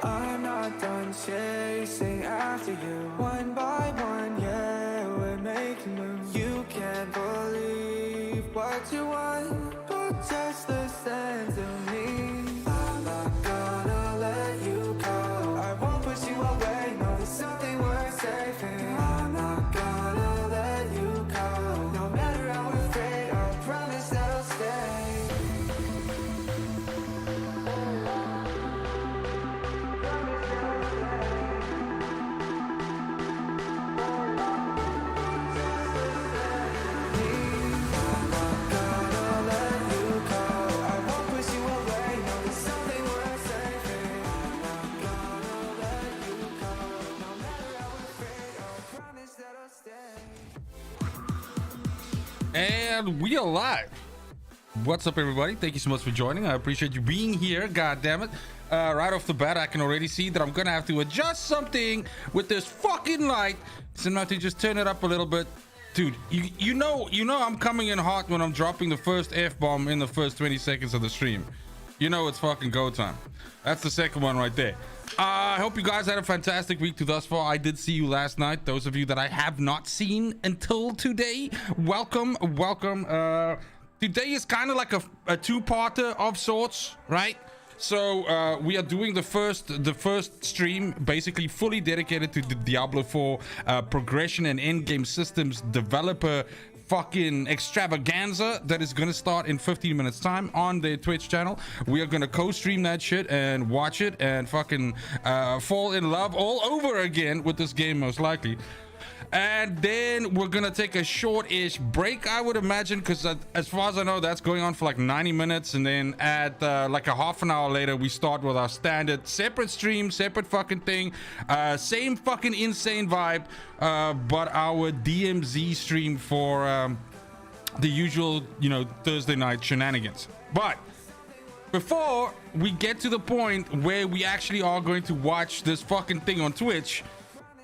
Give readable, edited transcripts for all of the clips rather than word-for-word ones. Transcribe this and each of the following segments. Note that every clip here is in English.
I'm not done chasing after you. One by one, yeah, we're making moves. You can't believe what you want, but just listen to me. I'm not gonna let you go. I won't push you away, no, there's something worth saving. I'm not gonna let you go. No matter how afraid, I promise that I'll stay. And we are live. What's up, everybody? Thank you so much for joining. I appreciate you being here. God damn it. Right off the bat, I can already see that I'm gonna have to adjust something with this fucking light. So I'm going to just turn it up a little bit. Dude, you know I'm coming in hot when I'm dropping the first F-bomb in the first 20 seconds of the stream. You know it's fucking go time. That's the second one right there. I hope you guys had a fantastic week to thus far. I did see you last night. Those of you that I have not seen until today, welcome. Today is kind of like a two-parter of sorts, right? So we are doing the first stream basically fully dedicated to the Diablo 4 progression and endgame systems developer fucking extravaganza that is gonna start in 15 minutes time on the Twitch channel. We are gonna co-stream that shit and watch it and fucking fall in love all over again with this game, most likely. And then we're gonna take a short-ish break, I would imagine, because as far as I know, that's going on for like 90 minutes, and then at like a half an hour later, we start with our standard separate stream, separate fucking thing, same fucking insane vibe, but our DMZ stream for the usual, you know, Thursday night shenanigans. But before we get to the point where we actually are going to watch this fucking thing on Twitch,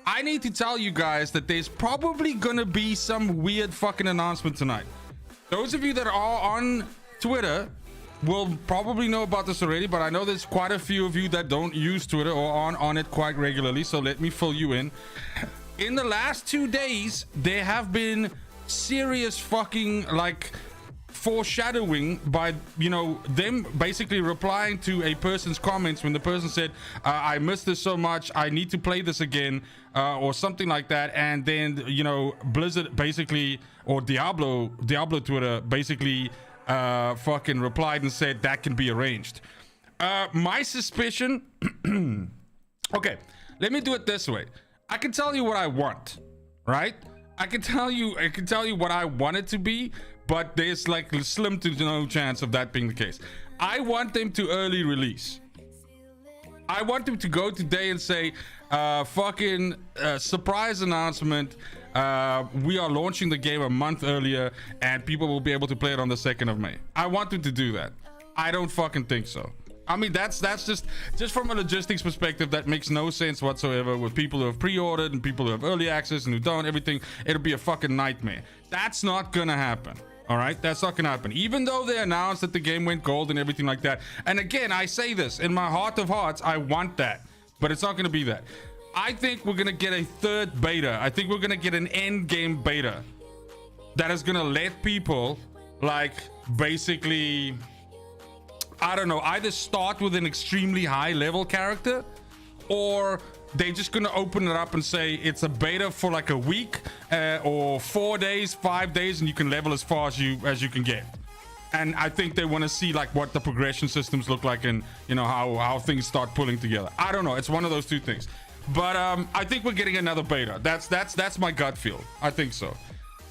I need to tell you guys that there's probably gonna be some weird fucking announcement tonight. Those of you that are on Twitter will probably know about this already, but I know there's quite a few of you that don't use Twitter or aren't on it quite regularly, so let me fill you in. In the last 2 days, there have been serious fucking like foreshadowing by, you know, them basically replying to a person's comments when the person said, I missed this so much, I need to play this again, or something like that. And then, you know, Blizzard basically, or Diablo Twitter basically fucking replied and said that can be arranged. My suspicion okay, let me do it this way. I can tell you what I want, right? I can tell you what I want it to be, but there's like slim to no chance of that being the case. I want them to early release. I want them to go today and say, fucking surprise announcement. We are launching the game a month earlier and people will be able to play it on the 2nd of May. I want them to do that. I don't fucking think so. I mean, that's just from a logistics perspective, that makes no sense whatsoever with people who have pre-ordered and people who have early access and who don't, everything. It'll be a fucking nightmare. That's not gonna happen. All right, that's not gonna happen. Even though they announced that the game went gold and everything like that. And again, I say this in my heart of hearts, I want that, but it's not gonna be that. I think we're gonna get a third beta. I think we're gonna get an end game beta that is gonna let people like basically, I don't know, either start with an extremely high level character, or they're just gonna open it up and say it's a beta for like a week or 4 days, 5 days, and you can level as far as you can get. And I think they want to see like what the progression systems look like, and you know how things start pulling together. I don't know, it's one of those two things. But I think we're getting another beta. That's my gut feel. I think so.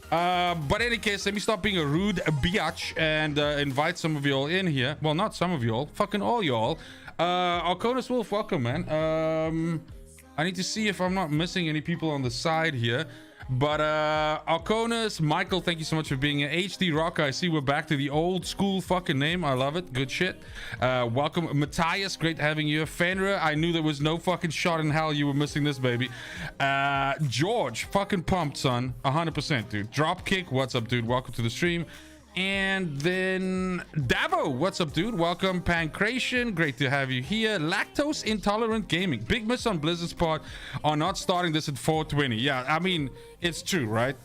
But in any case, let me stop being a rude biatch and invite some of y'all in here. Well, not some of y'all, fucking all y'all. Arconus Wolf, welcome, man. I need to see if I'm not missing any people on the side here. But Arconus, Michael, thank you so much for being here. HD Rock, I see we're back to the old school fucking name. I love it. Good shit. Welcome, Matthias. Great having you. Fenrir, I knew there was no fucking shot in hell you were missing this, baby. George, fucking pumped, son. 100%, dude. Dropkick, what's up, dude? Welcome to the stream. And then Davo, what's up, dude? Welcome. Pancration, great to have you here. Lactose intolerant gaming, big miss on Blizzard's part on not starting this at 420. Yeah, I mean, it's true, right?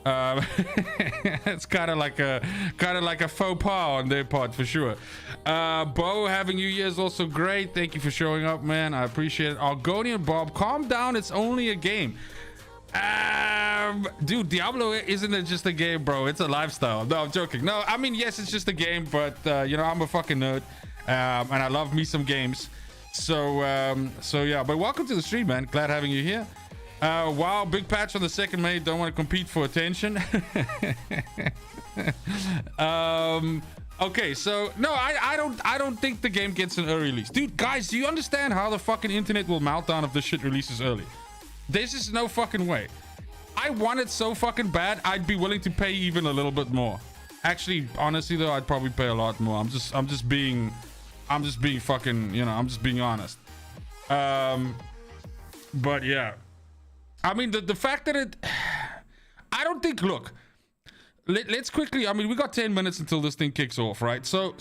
It's kind of like a faux pas on their part for sure. Bo, having you here is also great. Thank you for showing up, man. I appreciate it. Argonian Bob, calm down. It's only a game. Dude, Diablo isn't just a game, bro. It's a lifestyle. No, I'm joking. No, I mean, yes, it's just a game, but you know, I'm a fucking nerd, and I love me some games. So yeah. But welcome to the stream, man. Glad having you here. Wow, big patch on the second May. Don't want to compete for attention. Okay, so no, I don't think the game gets an early release, dude. Guys, do you understand how the fucking internet will melt down if this shit releases early? This is no fucking way. I want it so fucking bad, I'd be willing to pay even a little bit more. Actually, honestly though, I'd probably pay a lot more. I'm just being fucking, you know, I'm just being honest. But yeah. I mean, the fact that I don't think, look, let's quickly, I mean, we got 10 minutes until this thing kicks off, right? So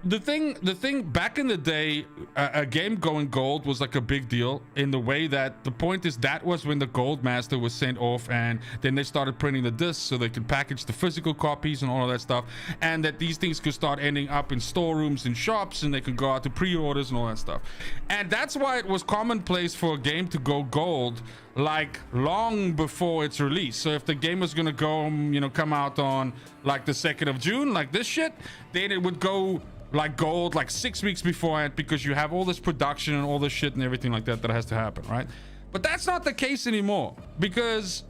the thing back in the day, a game going gold was like a big deal in the way that the point is that was when the gold master was sent off, and then they started printing the discs so they could package the physical copies and all of that stuff, and that these things could start ending up in storerooms and shops, and they could go out to pre-orders and all that stuff. And that's why it was commonplace for a game to go gold like long before its release. So if the game was gonna go, you know, come out on like the 2nd of June, like this shit, then it would go like gold like 6 weeks beforehand, because you have all this production and all this shit and everything like that has to happen, right? But that's not the case anymore, because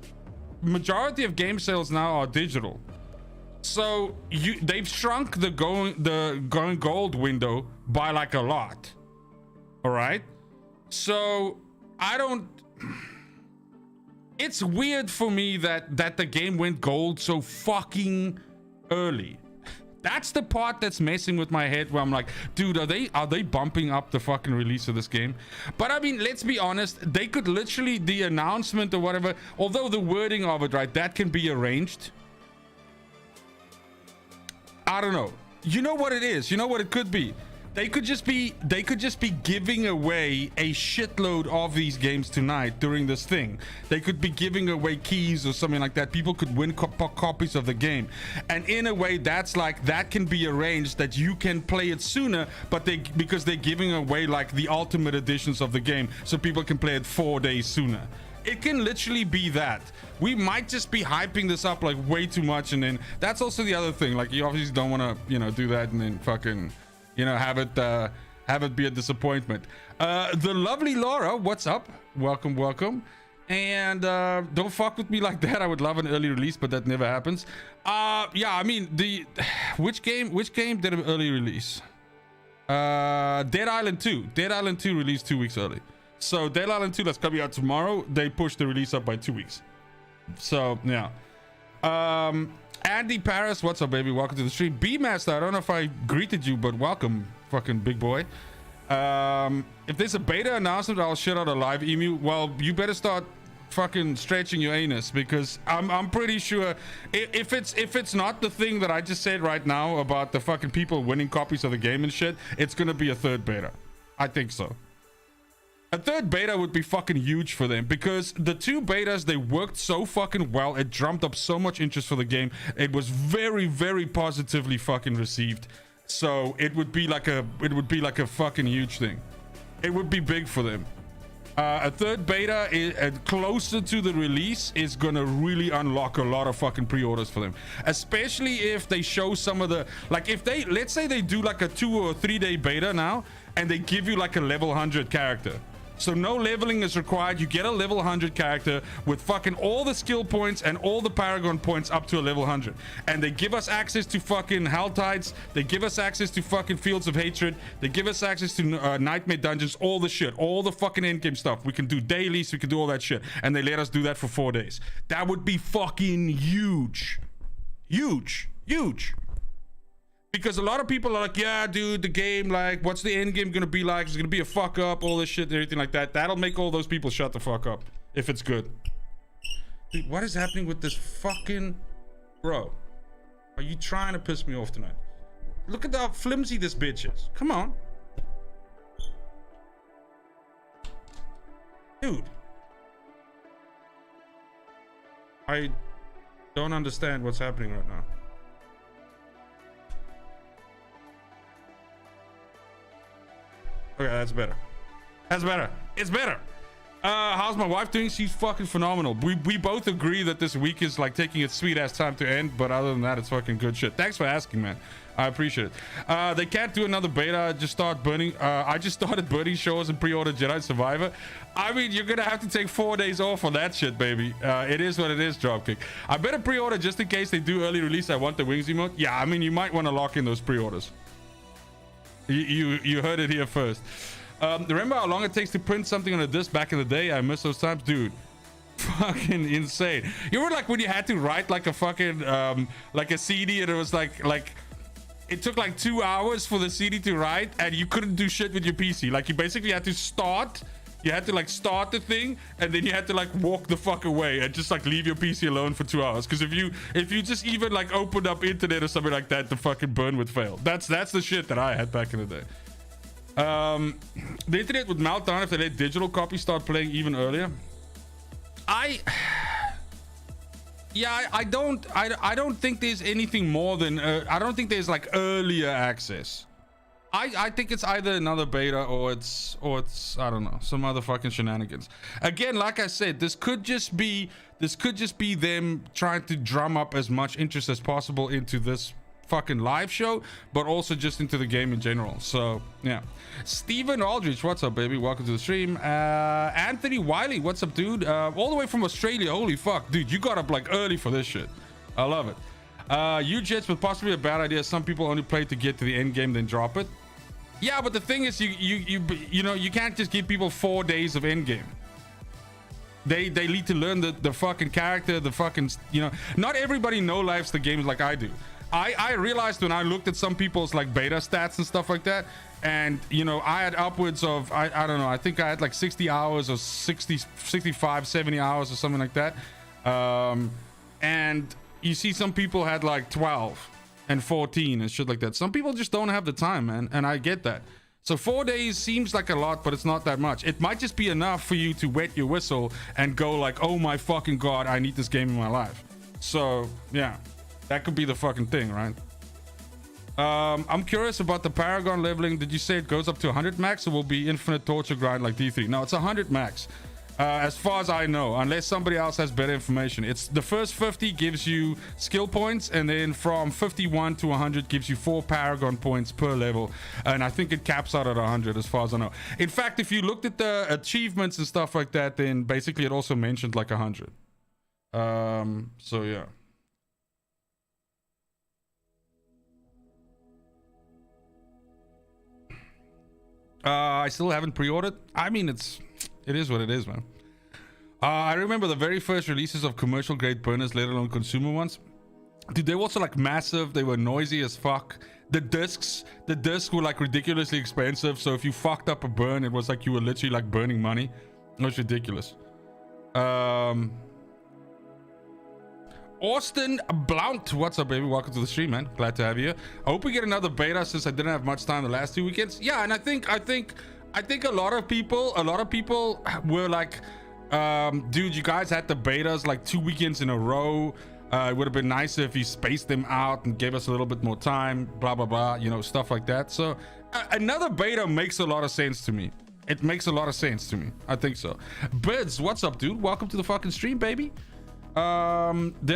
majority of game sales now are digital. So they've shrunk the going gold window by like a lot. All right, so it's weird for me that the game went gold so fucking early. That's the part that's messing with my head, where I'm like, dude, are they bumping up the fucking release of this game? But I mean, let's be honest, they could literally, the announcement or whatever, although the wording of it, right, that can be arranged. I don't know. You know what it is? You know what it could be? They could just be giving away a shitload of these games tonight during this thing. They could be giving away keys or something like that. People could win copies of the game, and in a way that's like, that can be arranged that you can play it sooner, but because they're giving away like the ultimate editions of the game, so people can play it 4 days sooner. It can literally be that. We might just be hyping this up like way too much, and then that's also the other thing. Like, you obviously don't want to, you know, do that and then fucking, you know, have it be a disappointment. The lovely Laura, what's up? Welcome. And don't fuck with me like that. I would love an early release, but that never happens. Yeah, I mean, which game did an early release? Dead Island 2. Dead Island 2 released 2 weeks early. So Dead Island 2, that's coming out tomorrow, they pushed the release up by 2 weeks. So yeah. Andy Paris, what's up, baby? Welcome to the stream. B-Master, I don't know if I greeted you, but welcome, fucking big boy. If there's a beta announcement, I'll shit out a live emu. Well, you better start fucking stretching your anus, because I'm pretty sure if it's not the thing that I just said right now about the fucking people winning copies of the game and shit, it's gonna be a third beta. I think so. A third beta would be fucking huge for them, because the 2 betas, they worked so fucking well. It drummed up so much interest for the game. It was very, very positively fucking received. So it would be like a fucking huge thing. It would be big for them. A third beta closer to the release is gonna really unlock a lot of fucking pre-orders for them, especially if they show some of the, like, if they, let's say they do like a 2 or 3 day beta now, and they give you like a level 100 character. So no leveling is required. You get a level 100 character with fucking all the skill points and all the paragon points up to a level 100. And they give us access to fucking Hell Tides. They give us access to fucking Fields of Hatred. They give us access to Nightmare Dungeons, all the shit, all the fucking endgame stuff. We can do dailies, we can do all that shit. And they let us do that for 4 days. That would be fucking huge. Huge. Because a lot of people are like, yeah, dude, the game, like, what's the end game gonna be like? It's gonna be a fuck up, all this shit and everything like that. That'll make all those people shut the fuck up if it's good. Dude, what is happening with this fucking... Bro. Are you trying to piss me off tonight? Look at how flimsy this bitch is. Come on. Dude. I don't understand what's happening right now. Okay, that's better. That's better. It's better. How's my wife doing? She's fucking phenomenal. We both agree that this week is like taking its sweet ass time to end, but other than that, it's fucking good shit. Thanks for asking, man. I appreciate it. They can't do another beta. I just started burning shows and pre-order Jedi Survivor. I mean, you're gonna have to take 4 days off on that shit, baby. It is what it is, Dropkick. I better pre-order just in case they do early release. I want the wings emote. Yeah, I mean, you might want to lock in those pre-orders. You heard it here first. Remember how long it takes to print something on a disc back in the day? I miss those times, dude. Fucking insane. You were like when you had to write like a fucking like a CD, and it was like it took like 2 hours for the CD to write, and you couldn't do shit with your PC. Like you basically had to start. You had to like start the thing, and then you had to like walk the fuck away and just like leave your PC alone for 2 hours. Because if you just even like opened up internet or something like that, the fucking burn would fail. That's the shit that I had back in the day. The internet would melt down if they let digital copies start playing even earlier. I don't think there's anything more than I don't think there's like earlier access. I think it's either another beta or it's I don't know, some other fucking shenanigans. Again, like I said, this could just be them trying to drum up as much interest as possible into this fucking live show, but also just into the game in general. So yeah. Stephen Aldrich, what's up, baby? Welcome to the stream. Anthony Wiley, what's up, dude? All the way from Australia. Holy fuck, dude, you got up like early for this shit. I love it. U-Jets was possibly a bad idea. Some people only play to get to the end game then drop it. Yeah, but the thing is, you know, you can't just give people 4 days of end game. They need to learn the fucking character, the fucking, you know, not everybody no lives the games like I do. I realized when I looked at some people's like beta stats and stuff like that, and you know, I had upwards of I don't know, I think I had like 60 hours or 65 70 hours or something like that, and you see some people had like 12 and 14 and shit like that. Some people just don't have the time, man, and I get that. So 4 days seems like a lot, but it's not that much. It might just be enough for you to wet your whistle and go like, oh my fucking god, I need this game in my life. So yeah, that could be the fucking thing, right? I'm curious about the Paragon leveling. Did you say it goes up to 100 max, or will be infinite torture grind like D3? No, it's 100 max. As far as I know, unless somebody else has better information. It's the first 50 gives you skill points, and then from 51 to 100 gives you 4 Paragon points per level, and I think it caps out at 100 as far as I know. In fact, if you looked at the achievements and stuff like that, then basically it also mentioned like 100. So yeah. I still haven't pre-ordered. I mean, it is what it is, man. I remember the very first releases of commercial grade burners, let alone consumer ones. Dude, they were also like massive. They were noisy as fuck. The discs were like ridiculously expensive. So if you fucked up a burn, it was like you were literally like burning money. It was ridiculous. Austin Blount, what's up, baby? Welcome to the stream, man. Glad to have you here. I hope we get another beta since I didn't have much time the last 2 weekends. Yeah, and I think a lot of people were like, dude, you guys had the betas like 2 weekends in a row. It would have been nicer if you spaced them out and gave us a little bit more time, blah blah blah, you know, stuff like that. So another beta makes a lot of sense to me. It makes a lot of sense to me. I think so. Bids, what's up, dude? Welcome to the fucking stream, baby. There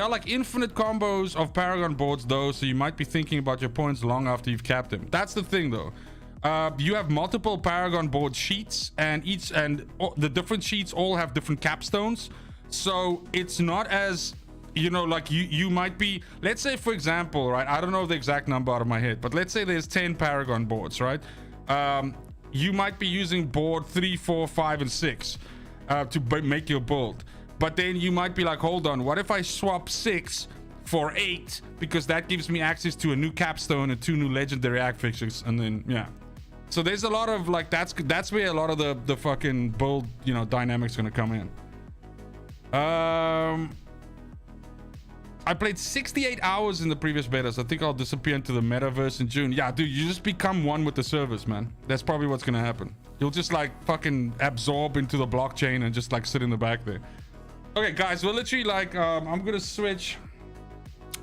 are like infinite combos of Paragon boards though, so you might be thinking about your points long after you've capped them. That's the thing though. You have multiple Paragon board sheets, and the different sheets all have different capstones. So it's not as, you know, like you might be, let's say for example, right, I don't know the exact number out of my head, but let's say there's 10 Paragon boards, right? You might be using board 3, 4, 5, and 6 to make your build. But then you might be like, hold on, what if I swap 6 for 8? Because that gives me access to a new capstone and 2 new legendary act fixtures. And then, yeah. So there's a lot of like, that's where a lot of the fucking build, you know, dynamics gonna come in. I I played 68 hours in the previous betas. I think I'll disappear into the metaverse in June. Yeah, dude, you just become one with the service, man. That's probably what's gonna happen. You'll just like fucking absorb into the blockchain and just like sit in the back there. Okay, guys, we're literally like, I'm gonna switch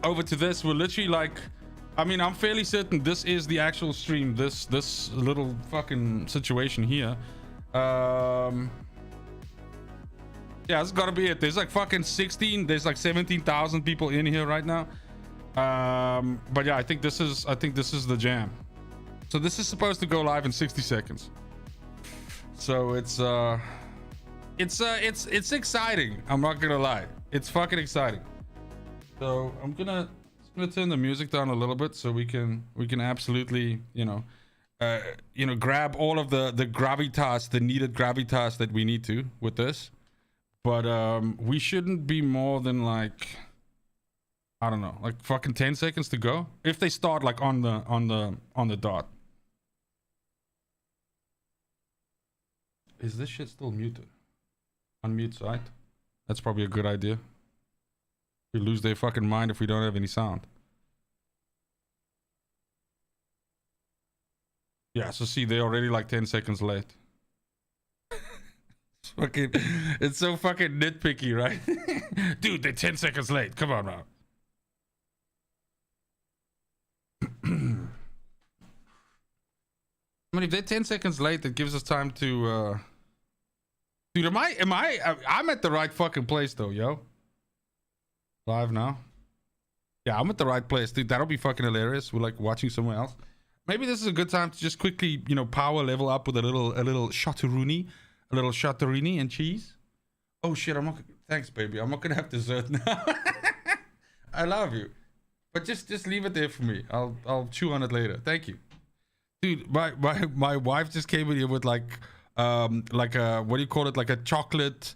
over to this. We're literally like, I mean, I'm fairly certain this is the actual stream. This little fucking situation here. Yeah, it's gotta be it. There's like fucking 16. There's like 17,000 people in here right now. But yeah, I think this is the jam. So this is supposed to go live in 60 seconds. So it's exciting. I'm not gonna lie. It's fucking exciting. So I'm gonna turn the music down a little bit so we can absolutely, grab all of the gravitas, the needed gravitas that we need to with this. But we shouldn't be more than like, I don't know, like fucking 10 seconds to go if they start like on the dot. Is this shit still muted? Unmute site. That's probably a good idea. We lose their fucking mind if we don't have any sound. Yeah, so see, they're already like 10 seconds late. It's so fucking nitpicky, right? Dude, they're 10 seconds late. Come on, man. I mean, if they're 10 seconds late, it gives us time to dude, I'm at the right fucking place though, yo. Live now. Yeah, I'm at the right place, dude. That'll be fucking hilarious. We're like watching somewhere else. Maybe this is a good time to just quickly, power level up with a little shotteroonie. A little shotterini and cheese. Oh shit, thanks baby. I'm not gonna have dessert now. I love you. But just leave it there for me. I'll chew on it later. Thank you. Dude, my wife just came in here with like a, what do you call it? Like a chocolate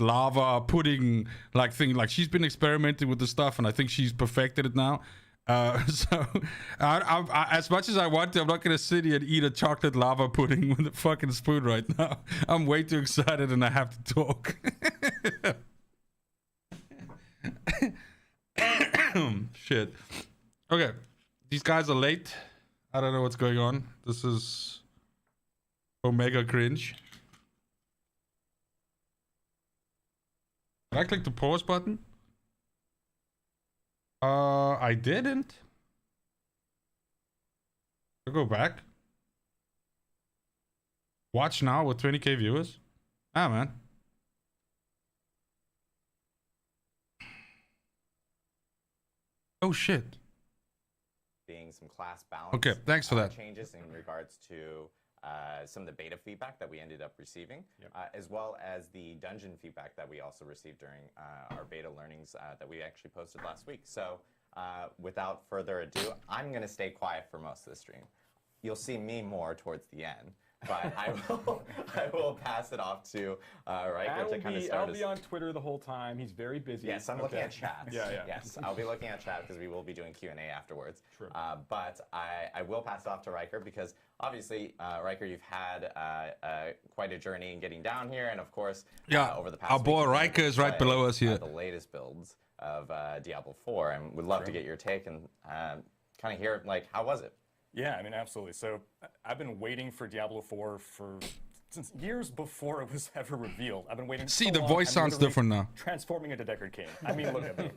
lava pudding like thing. Like she's been experimenting with the stuff and I think she's perfected it now. So I, as much as I want to, I'm not gonna sit here and eat a chocolate lava pudding with a fucking spoon right now. I'm way too excited and I have to talk. Shit. Okay, these guys are late. I don't know what's going on. This is Omega cringe. Did I click the pause button? I didn't. I'll go back. Watch now with 20k viewers. Ah, man. Oh shit. Being some class balance. Okay, thanks for that. Changes in regards to some of the beta feedback that we ended up receiving, as well as the dungeon feedback that we also received during our beta learnings that we actually posted last week. So without further ado, I'm going to stay quiet for most of the stream. You'll see me more towards the end, but I will pass it off to Riker to kind of start. I'll be on Twitter the whole time. He's very busy. Yes, I'm looking at chat. Yeah. Yes, I'll be looking at chat because we will be doing Q&A afterwards. True. But I will pass it off to Riker because obviously, Riker, you've had quite a journey in getting down here, and of course, over the past our boy week, Riker is right below us here. The latest builds of Diablo 4, and would love to get your take and kind of hear like how was it? Yeah, I mean, absolutely. So I've been waiting for Diablo 4 since years before it was ever revealed. I've been waiting. See, so the long, voice sounds different now. Transforming into Deckard Cain. I mean, look at me.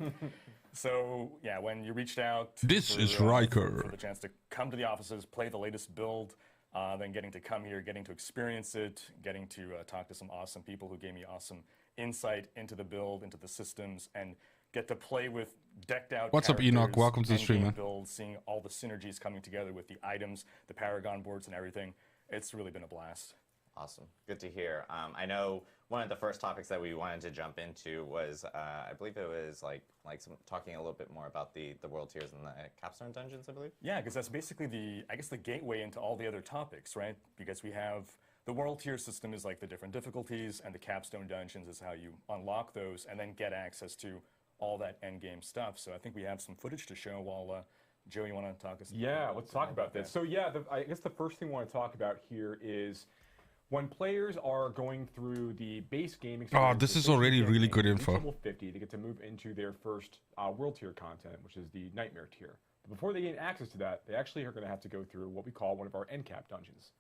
So yeah, when you reached out, this is Riker, for the chance to come to the offices, play the latest build, then getting to come here, getting to experience it, getting to talk to some awesome people who gave me awesome insight into the build, into the systems, and get to play with decked out. What's up, Enoch? Welcome to the stream, man. Build, seeing all the synergies coming together with the items, the Paragon boards, and everything. It's really been a blast. Awesome. Good to hear. I know one of the first topics that we wanted to jump into was, I believe it was talking a little bit more about the world tiers and the capstone dungeons, I believe. Yeah, because that's basically the gateway into all the other topics, right? Because we have the world tier system is like the different difficulties, and the capstone dungeons is how you unlock those and then get access to all that end game stuff. So I think we have some footage to show while Joe, you want to talk us? Yeah, let's talk about this. So yeah, I guess the first thing we want to talk about here is When players are going through the base game Oh, experience, this is especially already getting really good to info. Level 50, they get to move into their first world tier content, which is the Nightmare tier. But before they gain access to that, they actually are going to have to go through what we call one of our end cap dungeons.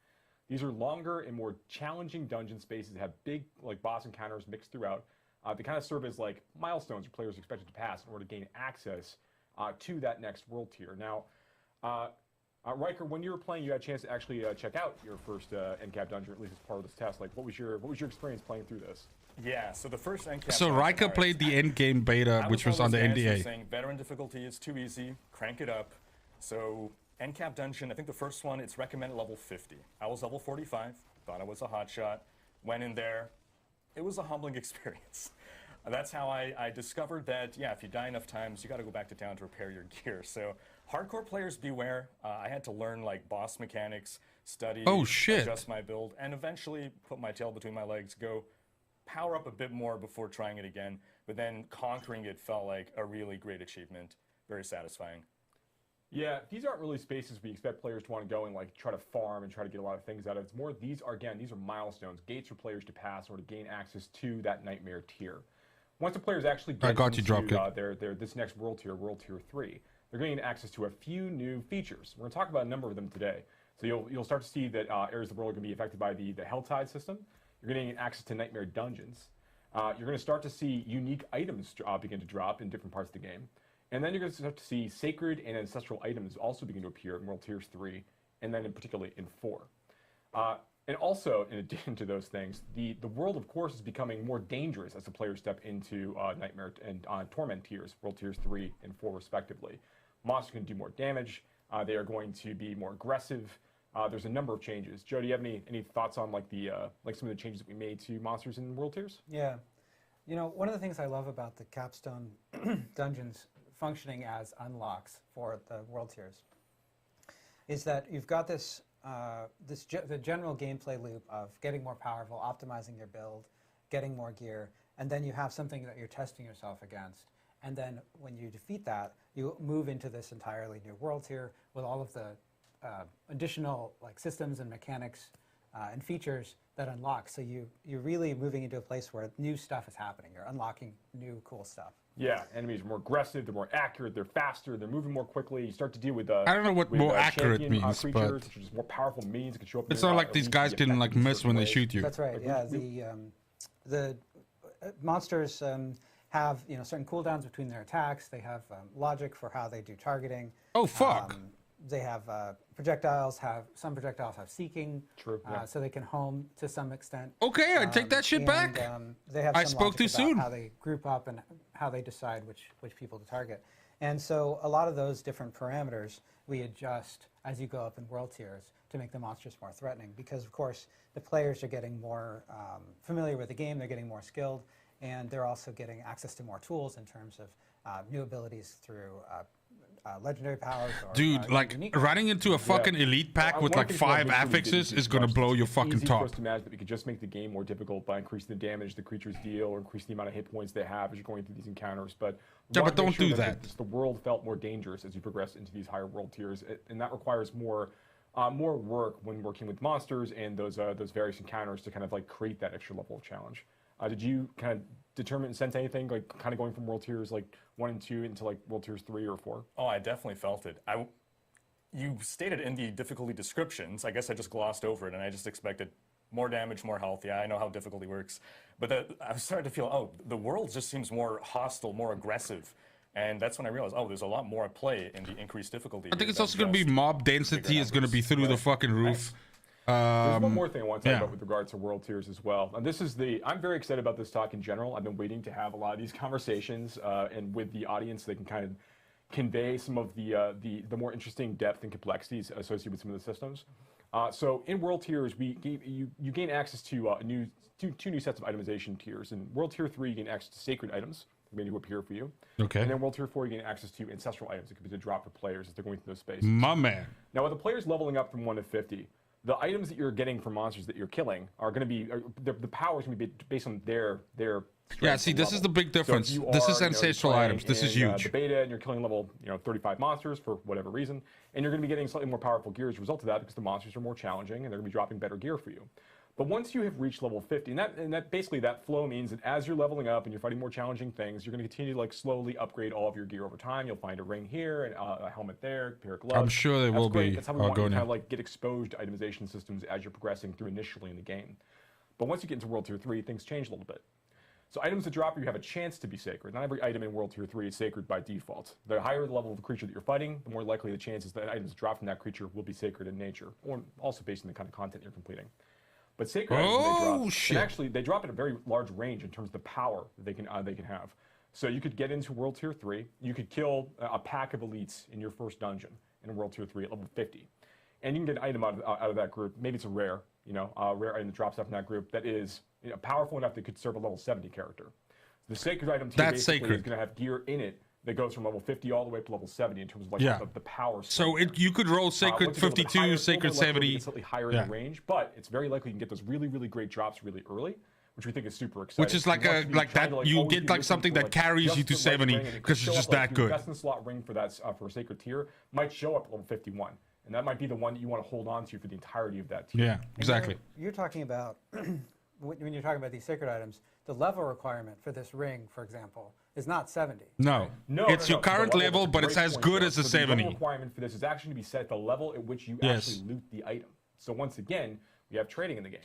These are longer and more challenging dungeon spaces that have big like boss encounters mixed throughout. They kind of serve as like milestones where players are expected to pass in order to gain access to that next world tier. Now, Riker, when you were playing, you had a chance to actually check out your first NCAP dungeon, at least as part of this test. Like, what was your experience playing through this? Yeah, so the first NCAP. So Riker played the Endgame beta, which was on the NDA. Saying veteran difficulty is too easy, crank it up. So NCAP dungeon, I think the first one, it's recommended level 50. I was level 45, thought I was a hotshot, went in there. It was a humbling experience. That's how I discovered that, yeah, if you die enough times, you got to go back to town to repair your gear. So hardcore players beware. I had to learn like boss mechanics, study, adjust my build, and eventually put my tail between my legs, go power up a bit more before trying it again. But then conquering it felt like a really great achievement, very satisfying. Yeah, these aren't really spaces we expect players to want to go and like try to farm and try to get a lot of things out of. It's more these are milestones, gates for players to pass in order to gain access to that Nightmare tier. Once the players actually get into this next world tier 3, they're going to get access to a few new features. We're going to talk about a number of them today. So you'll start to see that areas of the world are going to be affected by the Helltide system. You're going to get access to Nightmare dungeons. You're going to start to see unique items begin to drop in different parts of the game. And then you're going to start to see sacred and ancestral items also begin to appear in World Tiers 3, and then particularly in 4. And also, in addition to those things, the world, of course, is becoming more dangerous as the players step into Nightmare and Torment tiers, World Tiers 3 and 4 respectively. Monsters can do more damage. They are going to be more aggressive. There's a number of changes. Joe, do you have any thoughts on like some of the changes that we made to monsters in World Tiers? Yeah. You know, one of the things I love about the capstone dungeons functioning as unlocks for the world tiers is that you've got this the general gameplay loop of getting more powerful, optimizing your build, getting more gear, and then you have something that you're testing yourself against. And then when you defeat that, you move into this entirely new world tier with all of the additional like systems and mechanics and features that unlock. So you're really moving into a place where new stuff is happening. You're unlocking new cool stuff. Yeah, enemies are more aggressive, they're more accurate, they're faster, they're moving more quickly. You start to deal with I don't know what more accurate means, creatures, but which are just more powerful minions that can show up. it's not like these guys can like miss when they shoot you. That's right. Yeah, the monsters have certain cooldowns between their attacks. They have logic for how they do targeting. Oh fuck! They have projectiles. Some projectiles have seeking. True. So they can home to some extent. Okay, I take that shit back. They have I some spoke logic too about soon. how they group up and how they decide which people to target. And so a lot of those different parameters we adjust as you go up in world tiers to make the monsters more threatening. Because of course the players are getting more familiar with the game. They're getting more skilled, and they're also getting access to more tools in terms of new abilities through legendary powers. Or, Dude, like running into a fucking elite pack with like 5 affixes is gonna blow your fucking It's easy top. for us to imagine that we could just make the game more difficult by increasing the damage the creatures deal or increasing the amount of hit points they have as you're going through these encounters. But Yeah, but we wanna don't make sure do that. The world felt more dangerous as you progress into these higher world tiers, and that requires more work when working with monsters and those various encounters to kind of like create that extra level of challenge. Did you kind of determine and sense anything like kind of going from world tiers like 1 and 2 into like world tiers 3 or 4? Oh, I definitely felt it. You stated in the difficulty descriptions, I guess I just glossed over it and I just expected more damage, more health. Yeah, I know how difficulty works. But I was starting to feel, oh, the world just seems more hostile, more aggressive. And that's when I realized, oh, there's a lot more at play in the increased difficulty. I think it's also gonna be mob density is gonna be through the fucking roof. There's one more thing I want to talk about with regards to world tiers as well. And this is I'm very excited about this talk in general. I've been waiting to have a lot of these conversations and with the audience so they can kind of convey some of the more interesting depth and complexities associated with some of the systems. So in world tiers, you gain access to two new sets of itemization tiers. In world tier 3, you gain access to sacred items. They may appear for you. Okay. And then world tier 4, you gain access to ancestral items that could be to drop for players as they're going through those spaces. My man. Now, with the players leveling up from 1 to 50, the items that you're getting from monsters that you're killing are going to be the power is going to be based on their Yeah, see, this is the big difference. So This is ancestral items. This is huge. The beta, and you're killing level 35 monsters for whatever reason, and you're going to be getting slightly more powerful gear as a result of that because the monsters are more challenging and they're going to be dropping better gear for you. But once you have reached level 50, and that basically that flow means that as you're leveling up and you're fighting more challenging things, you're going to continue to like slowly upgrade all of your gear over time. You'll find a ring here, and a helmet there, a pair of gloves. I'm sure they will great. be That's how we want you to Argonian. kind of like get exposed to itemization systems as you're progressing through initially in the game. But once you get into World Tier 3, things change a little bit. So items that drop you have a chance to be sacred. Not every item in World Tier 3 is sacred by default. The higher the level of the creature that you're fighting, the more likely the chances that items dropped from that creature will be sacred in nature, or also based on the kind of content you're completing. But sacred items, when they drop, shit. and actually they drop at a very large range in terms of the power that they can have. So you could get into World Tier 3, you could kill a pack of elites in your first dungeon in World Tier 3 at level 50. And you can get an item out of that group. Maybe it's a rare, a rare item that drops off in that group that is powerful enough that could serve a level 70 character. The sacred item tier That's basically sacred. is going to have gear in it that goes from level 50 all the way up to level 70 in terms of like the power. So you could roll sacred Once you go a little bit 52, higher, it's a sacred little more likely to 70. get slightly higher in the range, but it's very likely you can get those really, really great drops really early, which we think is super exciting. Which is like You want to be trying to, you always get be like looking something for, that carries just you to the right 70 ring, and it could because it's show just up, like, that your good. best in slot ring for that for a sacred tier might show up at level 51, and that might be the one that you want to hold on to for the entirety of that tier. Yeah, exactly. You're talking about, when you're talking about these sacred items, the level requirement for this ring, for example, is not 70. No, it's your current The level, that's a but it's great as point good there. as a So the level 70. requirement for this is actually to be set at the level at which you Yes. actually loot the item. So once again, we have trading in the game.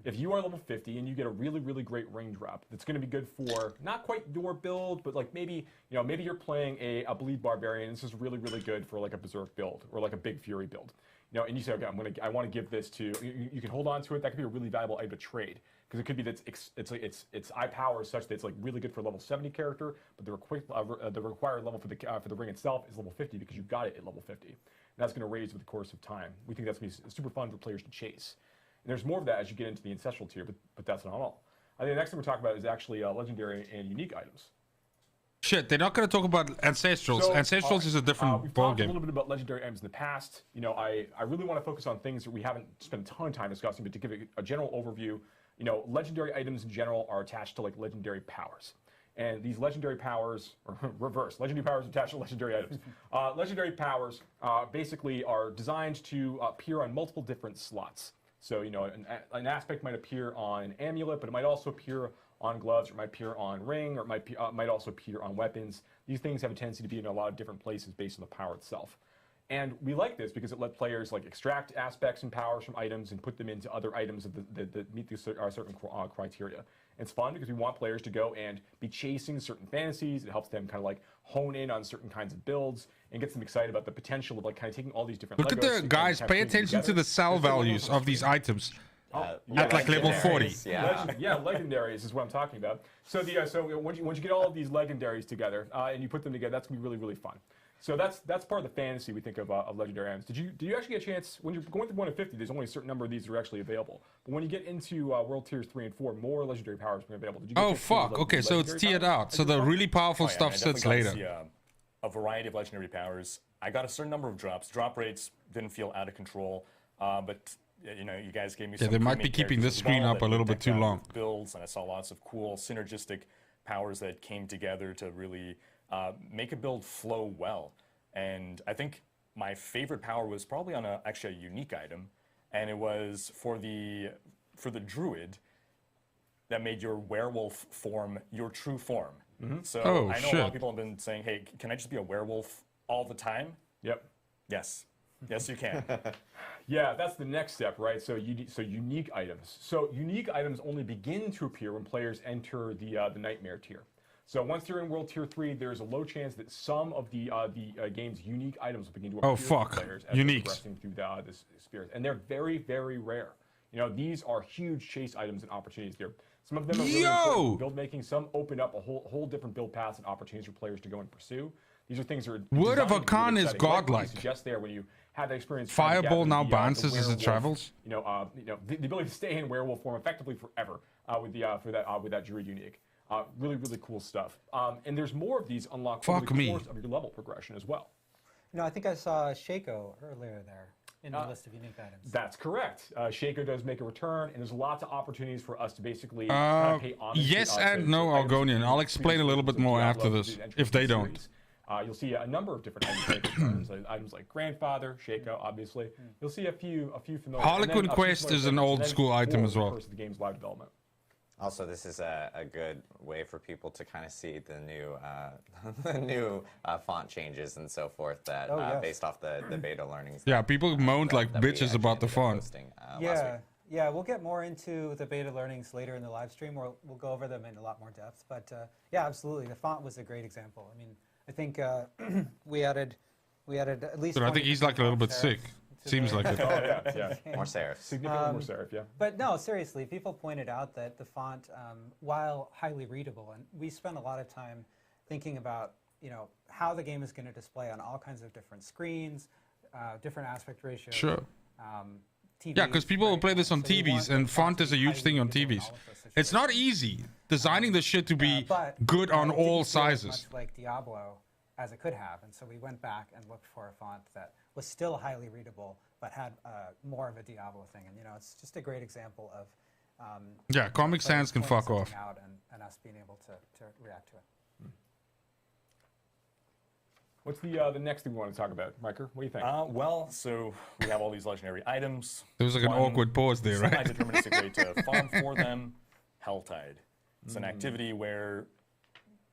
If you are level 50 and you get a really, really great ring drop, that's going to be good for not quite your build, but like maybe you're playing a bleed barbarian. This is really, really good for like a berserk build or like a big fury build. And you say, okay, I want to give this to you can hold on to it. That could be a really valuable item to trade because it could be that its eye power is such that it's like really good for a level 70 character, but the required level for the ring itself is level 50 because you got it at level 50. And that's going to raise with the course of time. We think that's going to be super fun for players to chase. And there's more of that as you get into the ancestral tier, but that's not all. I think the next thing we're talking about is actually legendary and unique items. Shit, they're not going to talk about Ancestrals. So, Ancestrals is a different we've talked a ballgame. little bit about legendary items in the past. I really want to focus on things that we haven't spent a ton of time discussing, but to give a general overview, legendary items in general are attached to like legendary powers. And these legendary powers, or reverse, legendary powers attached to legendary items. Legendary powers basically are designed to appear on multiple different slots. So, an aspect might appear on an amulet, but it might also appear on gloves, or it might appear on ring, or it might also appear on weapons. These things have a tendency to be in a lot of different places based on the power itself. And we like this because it lets players like extract aspects and powers from items and put them into other items that meet these certain criteria. It's fun because we want players to go and be chasing certain fantasies. It helps them kind of like hone in on certain kinds of builds and gets them excited about the potential of like kind of taking all these different Look at Legos the and guys, kind of pay putting them attention to together. the sell values of these items. At like level 40. Yeah. Legendaries is what I'm talking about. So once you get all of these legendaries together and you put them together, that's gonna be really, really fun. So that's part of the fantasy we think of legendary items. Did you actually get a chance when you're going through 1 to 50? There's only a certain number of these that are actually available. But when you get into World Tiers 3 and 4, more legendary powers are available. Did you get a Oh chance to see fuck! the Okay, so it's legendary tiered powers? out. So the really powerful stuff I sits definitely later. got to see, a variety of legendary powers. I got a certain number of drops. Drop rates didn't feel out of control, but you guys gave me some they might pre-made be keeping characters this as well screen up that a little were bit too decked out long. with builds, and I saw lots of cool synergistic powers that came together to really make a build flow well. And I think my favorite power was probably on actually a unique item, and it was for the druid that made your werewolf form your true form. So Oh, I know a lot shit. of people have been saying, hey, can I just be a werewolf all the time? Yep. Yes. Yes, you can. Yeah, that's the next step, right? So unique items. So unique items only begin to appear when players enter the nightmare tier. So once you're in World Tier 3, there's a low chance that some of the game's unique items will begin to appear Oh, fuck. for players as Uniques. they're progressing through this experience. And they're very, very rare. These are huge chase items and opportunities here. Some of them are really important for build making. Some open up a whole different build paths and opportunities for players to go and pursue. These are things that are Word of designed to be Akan really is exciting. Like what you godlike. suggest there when you have that experience. trying to Fireball gather now the bounces as it werewolf, travels. The ability to stay in werewolf form effectively forever with that druid unique. Really, really cool stuff. And there's more of these unlocked over Fuck the me. course of your level progression as well. I think I saw Shaco earlier there in the list of unique items. That's correct. Shaco does make a return, and there's lots of opportunities for us to basically kind of pay homage yes to, and to no, items Argonian. from I'll explain a little bit previous more Diablo after to this, the entry if of the they don't. series. You'll see a number of different items, items like Grandfather, Shaco, obviously. You'll see a few familiar. Harlequin Quest is an old school item as well. Of the game's live development. Also, this is a good way for people to kind of see the new the new font changes and so forth that based off the beta learnings. Yeah, people moaned like that we bitches about the actually ended up font. posting, last Yeah, week. yeah, we'll get more into the beta learnings later in the live stream. We'll go over them in a lot more depth. But yeah, absolutely, the font was a great example. I mean, I think we added at least. But I think he's like a little bit sick. Seems like it. Oh, yeah. More serifs. Significantly more serif, yeah. But no, seriously, people pointed out that the font, while highly readable, and we spent a lot of time thinking about, how the game is going to display on all kinds of different screens, different aspect ratios. Sure. TVs, Yeah, because people will right? play this on So we want TVs, the and font to is a be huge highly thing on readable in TVs. all of those It's not situations. easy designing the shit to be But, good on it didn't all feel as sizes. much like Diablo as it could have, and so we went back and looked for a font that was still highly readable, but had more of a Diablo thing. And it's just a great example of Yeah, Comic players Sans can pointing fuck off. something out and us being able to react to it. What's the next thing we want to talk about, Riker? What do you think? Well, so we have all these legendary items. There was like an One awkward pause there, right? semi-deterministic way to farm for them, Helltide. It's an activity where,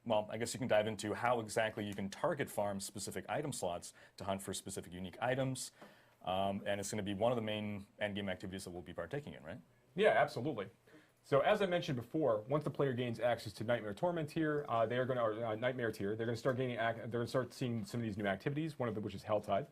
well, I guess you can dive into how exactly you can target farm specific item slots to hunt for specific unique items. And it's going to be one of the main endgame activities that we'll be partaking in, right? Yeah, absolutely. So as I mentioned before, once the player gains access to Nightmare Torment tier, they are going to, or Nightmare tier, they're going to start gaining, they're going to start seeing some of these new activities. One of them, which is Helltide.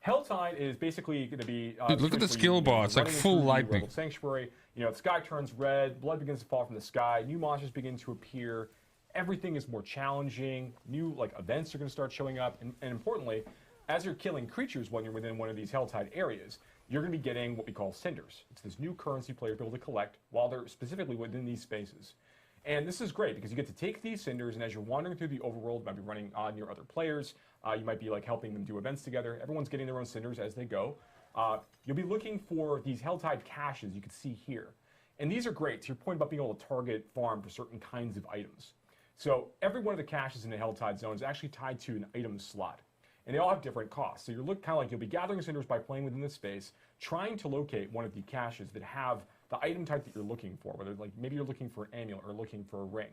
Helltide is basically going to be. Dude, look at the skill bar. It's like full lightning. Sanctuary. The sky turns red. Blood begins to fall from the sky. New monsters begin to appear. Everything is more challenging. New events are going to start showing up, and importantly, as you're killing creatures when you're within one of these Helltide areas, you're going to be getting what we call cinders. It's this new currency players will be able to collect while they're specifically within these spaces. And this is great because you get to take these cinders, and as you're wandering through the overworld, you might be running on your other players. You might be helping them do events together. Everyone's getting their own cinders as they go. You'll be looking for these Helltide caches you can see here. And these are great. To your point about being able to target farm for certain kinds of items. So every one of the caches in the Helltide zone is actually tied to an item slot. And they all have different costs. So you're you'll be gathering cinders by playing within this space, trying to locate one of the caches that have the item type that you're looking for. Whether maybe you're looking for an amulet or looking for a ring.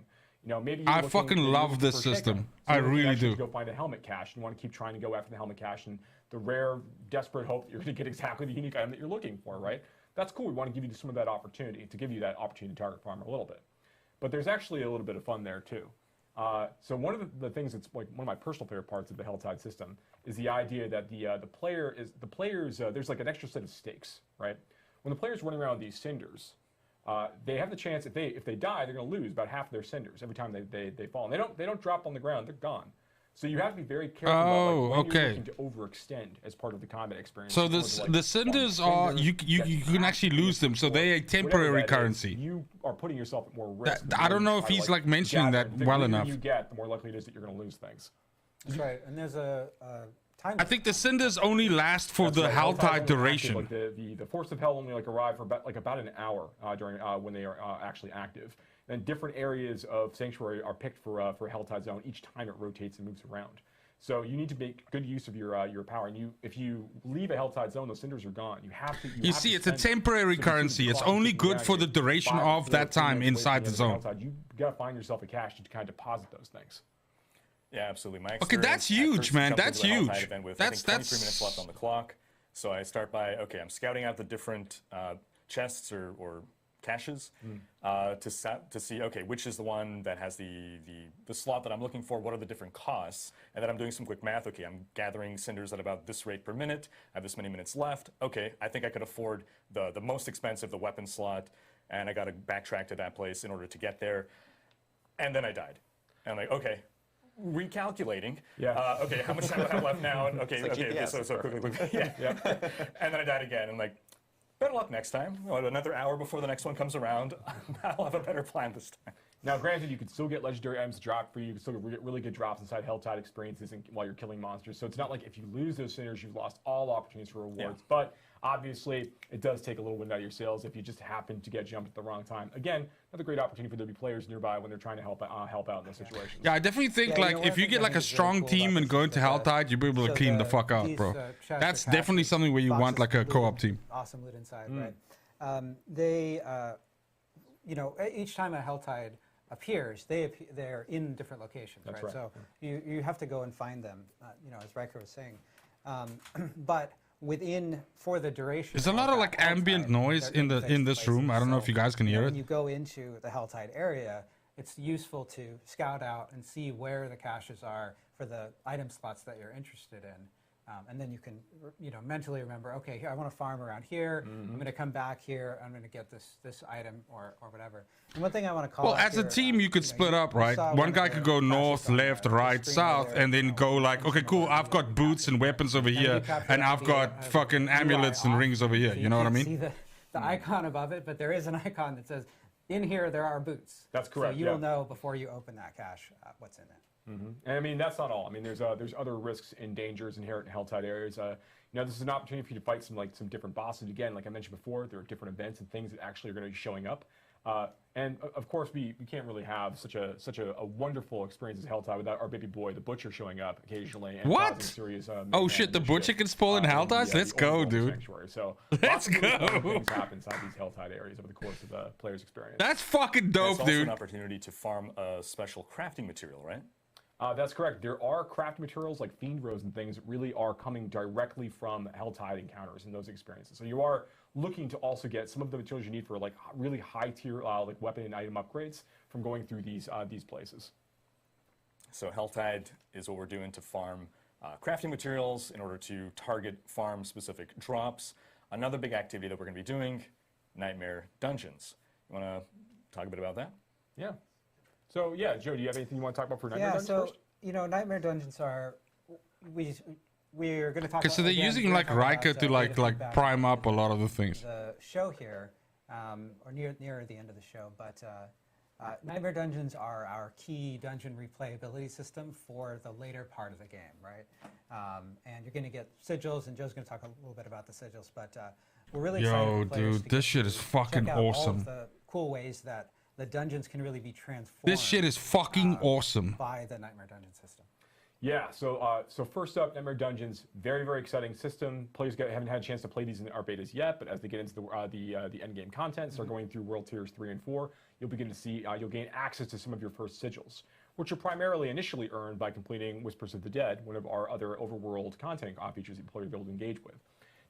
Maybe I fucking love this system. I really do. Go find a helmet cache. You want to keep trying to go after the helmet cache and the rare, desperate hope that you're going to get exactly the unique item that you're looking for, right? That's cool. We want to give you some of that opportunity, to target farmer a little bit. But there's actually a little bit of fun there too. So one of the things that's one of my personal favorite parts of the Helltide there's the idea that the players there's an extra set of stakes, right? When the player's running around with these cinders, they have the chance if they die, they're going to lose about half of their cinders every time they fall. And they don't drop on the ground; they're gone. So you have to be very careful about when you're looking to overextend as part of the combat experience. So the cinders are you can actually lose them, so they're a temporary currency. You are putting yourself at more risk. I don't know if he's mentioning that well enough. The greater you get, the more likely it is that you're going to lose things. That's right. And there's a time. I think the cinders only last for the Helltide duration. The Force of Hell only arrive for about an hour during when they are actually active. And different areas of Sanctuary are picked for Helltide Zone each time it rotates and moves around. So you need to make good use of your power. And if you leave a Helltide Zone, those cinders are gone. You have to. You see, it's a temporary currency. It's only good for the duration of that time inside the zone. You gotta find yourself a cache to kind of deposit those things. Yeah, absolutely. Okay, that's huge, man. That's huge. That's 23 minutes left on the clock. So I start by I'm scouting out the different chests or caches to see which is the one that has the slot that I'm looking for. What are the different costs? And then I'm doing some quick math. Okay, I'm gathering cinders at about this rate per minute. I have this many minutes left. Okay, I think I could afford the most expensive, the weapon slot, and I got to backtrack to that place in order to get there. And then I died. And I'm like, okay. Recalculating. Yeah. Okay, how much time do I have left now? And okay, GPS, so quickly. Yeah. And then I died again. And better luck next time. Another hour before the next one comes around. I'll have a better plan this time. Now, granted, you can still get legendary items to drop for you. You can still get really good drops inside Helltide experiences while you're killing monsters. So it's not like if you lose those cinders, you've lost all opportunities for rewards. Yeah. But Obviously, it does take a little wind out of your sails if you just happen to get jumped at the wrong time. Again, another great opportunity for there to be players nearby when they're trying to help out in those situations. Yeah, I definitely think Yeah, like one if you thing get I like think a is really strong cool team about and this go is into that Helltide, you'll be able to clean the fuck out, these, bro. chests That's are definitely captured, something where you want boxes like a with co-op loot, team. awesome loot inside, right? You know, each time a Helltide appears, they're in different locations, That's right? right. So you have to go and find them, you know, as Riker was saying. But for the duration, There's a lot of like that ambient Helltide, noise they're in this fixed room. I don't know places. if you guys can hear When it. you go into the Helltide area, it's useful to scout out and see where the caches are for the item slots that you're interested in. And then you can, you know, mentally remember, okay, here I want to farm around here. I'm going to come back here. I'm going to get this item or whatever. And one thing I want to call Well, out as a here, team, you could know, split up, you right? saw One of guy the could go caches north, on left, the right, screen south, there, and then you know, go like, okay, some cool, of the I've got you boots and captured. weapons over And you here, capture and all I've the, got fucking UI amulets and off, rings over here. so You know what I can't mean? See the icon above it, but there is an icon that says, in here there are boots. That's correct, So you yeah. will know before you open that cache what's in it. And I mean, that's not all. I mean, there's other risks and dangers inherent in Helltide areas. You know, this is an opportunity for you to fight some different bosses. Again, like I mentioned before, there are different events and things that actually are going to be showing up. And of course, we can't really have such a wonderful experience as Helltide without our baby boy, the Butcher, showing up occasionally and What? causing serious. Oh mayhem shit, the and Butcher shit, can spawn in the Helltides? Let's go, overworld dude. Sanctuary. So Let's lots of really fun go. things happen inside these Helltide areas over the course of the player's experience. That's fucking It's dope, also dude. an opportunity to farm a special crafting material, right? That's correct. There are craft materials like Fiend Rose and things that really are coming directly from Helltide encounters and those experiences. So you are looking to also get some of the materials you need for like really high tier like weapon and item upgrades from going through these places. So Helltide is what we're doing to farm crafting materials in order to target farm-specific drops. Another big activity that we're going to be doing, Nightmare Dungeons. You want to talk a bit about that? Yeah. So yeah, Joe, do you have anything you want to talk about for Nightmare Yeah, Dungeons so first? you know, Nightmare Dungeons are we're going to talk. Okay, so they're again, using we're like gonna talk Riker about, to beta like feedback prime up a in lot of the things. the show here, or near the end of the show. But Nightmare Dungeons are our key dungeon replayability system for the later part of the game, right? And you're going to get sigils, and Joe's going to talk a little bit about the sigils. But we're really excited Yo, for players dude, to this get shit to is fucking check out all awesome. of the cool ways that the dungeons can really be transformed. This shit is fucking awesome. By the Nightmare Dungeon system. Yeah, so first up, Nightmare Dungeons, very, very exciting system. Players haven't had a chance to play these in our betas yet, but as they get into the endgame content, start going through World Tiers 3 and 4, you'll begin to see, you'll gain access to some of your first sigils, which are primarily initially earned by completing Whispers of the Dead, one of our other overworld content features that players will be able to engage with.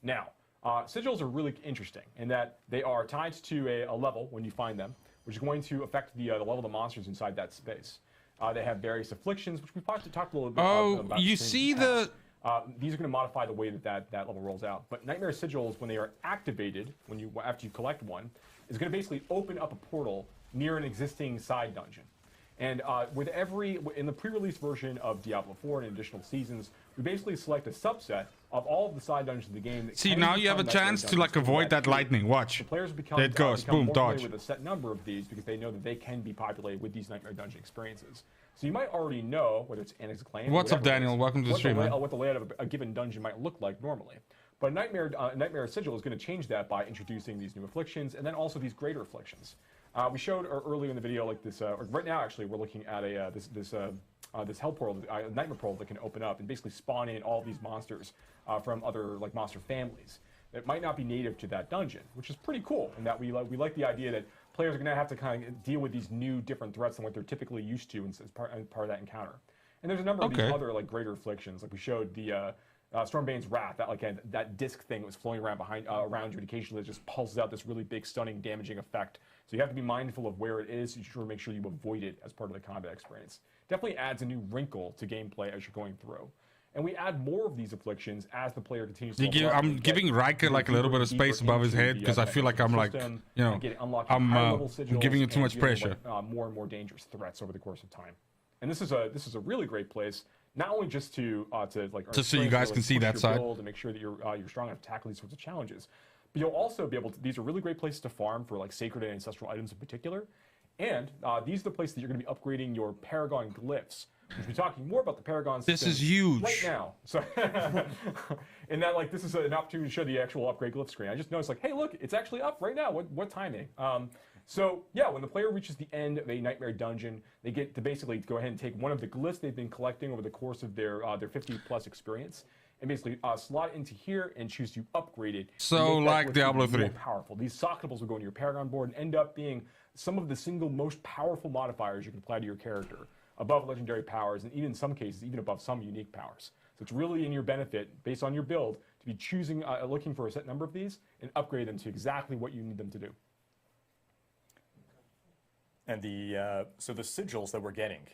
Now, sigils are really interesting in that they are tied to a level when you find them, which is going to affect the level of the monsters inside that space. They have various afflictions, which we've talked a little bit about. You see the... These are going to modify the way that level rolls out. But Nightmare Sigils, when they are activated, after you collect one, is going to basically open up a portal near an existing side dungeon. And in the pre-release version of Diablo 4 and additional seasons, we basically select a subset of all of the side dungeons of the game. That See, can now you have become a Nightmare chance to dungeons like from avoid that tier. lightning. Watch. So players become, There it goes. become Boom, more dodge. familiar with a set number of these because they know that they can be populated with these Nightmare Dungeon experiences. So you might already know, whether it's Annex Claim or What's up, whatever it Daniel? is, Welcome to the stream, man. what the layout of a given dungeon might look like normally. But Nightmare Sigil is going to change that by introducing these new afflictions and then also these greater afflictions. We showed earlier in the video like this, or right now actually we're looking at this hell portal, nightmare portal that can open up and basically spawn in all these monsters from other like monster families that might not be native to that dungeon, which is pretty cool. In that we like the idea that players are going to have to kind of deal with these new different threats than what they're typically used to as part of that encounter. And there's a number of these other like greater afflictions, like we showed the Stormbane's Wrath, that disc thing that was floating around around you, and occasionally it just pulses out this really big, stunning, damaging effect. So you have to be mindful of where it is. You should make sure you avoid it as part of the combat experience. Definitely adds a new wrinkle to gameplay as you're going through. And we add more of these afflictions as the player continues to level up. I'm giving Riker like a little bit of space above his head because I feel like I'm like, you know, I'm giving you too much pressure. More and more dangerous threats over the course of time. And this is a really great place, not only just to just so you guys can see that side and make sure that you're strong enough to tackle these sorts of challenges. But you'll also be able to. These are really great places to farm for like sacred and ancestral items in particular. And these are the places that you're going to be upgrading your Paragon glyphs. We'll be talking more about the Paragon system This is huge right now. So, in that, like, this is an opportunity to show the actual upgrade glyph screen. I just noticed, like, hey, look, it's actually up right now. What timing? So, yeah, when the player reaches the end of a Nightmare dungeon, they get to basically go ahead and take one of the glyphs they've been collecting over the course of their 50-plus experience, and basically slot it into here and choose to upgrade it. So, like glyph Diablo even more 3. powerful. These socketables will go into your Paragon board and end up being some of the single most powerful modifiers you can apply to your character, above legendary powers, and even in some cases, even above some unique powers. So it's really in your benefit, based on your build, to be choosing, looking for a set number of these and upgrade them to exactly what you need them to do. And so the sigils that we're getting,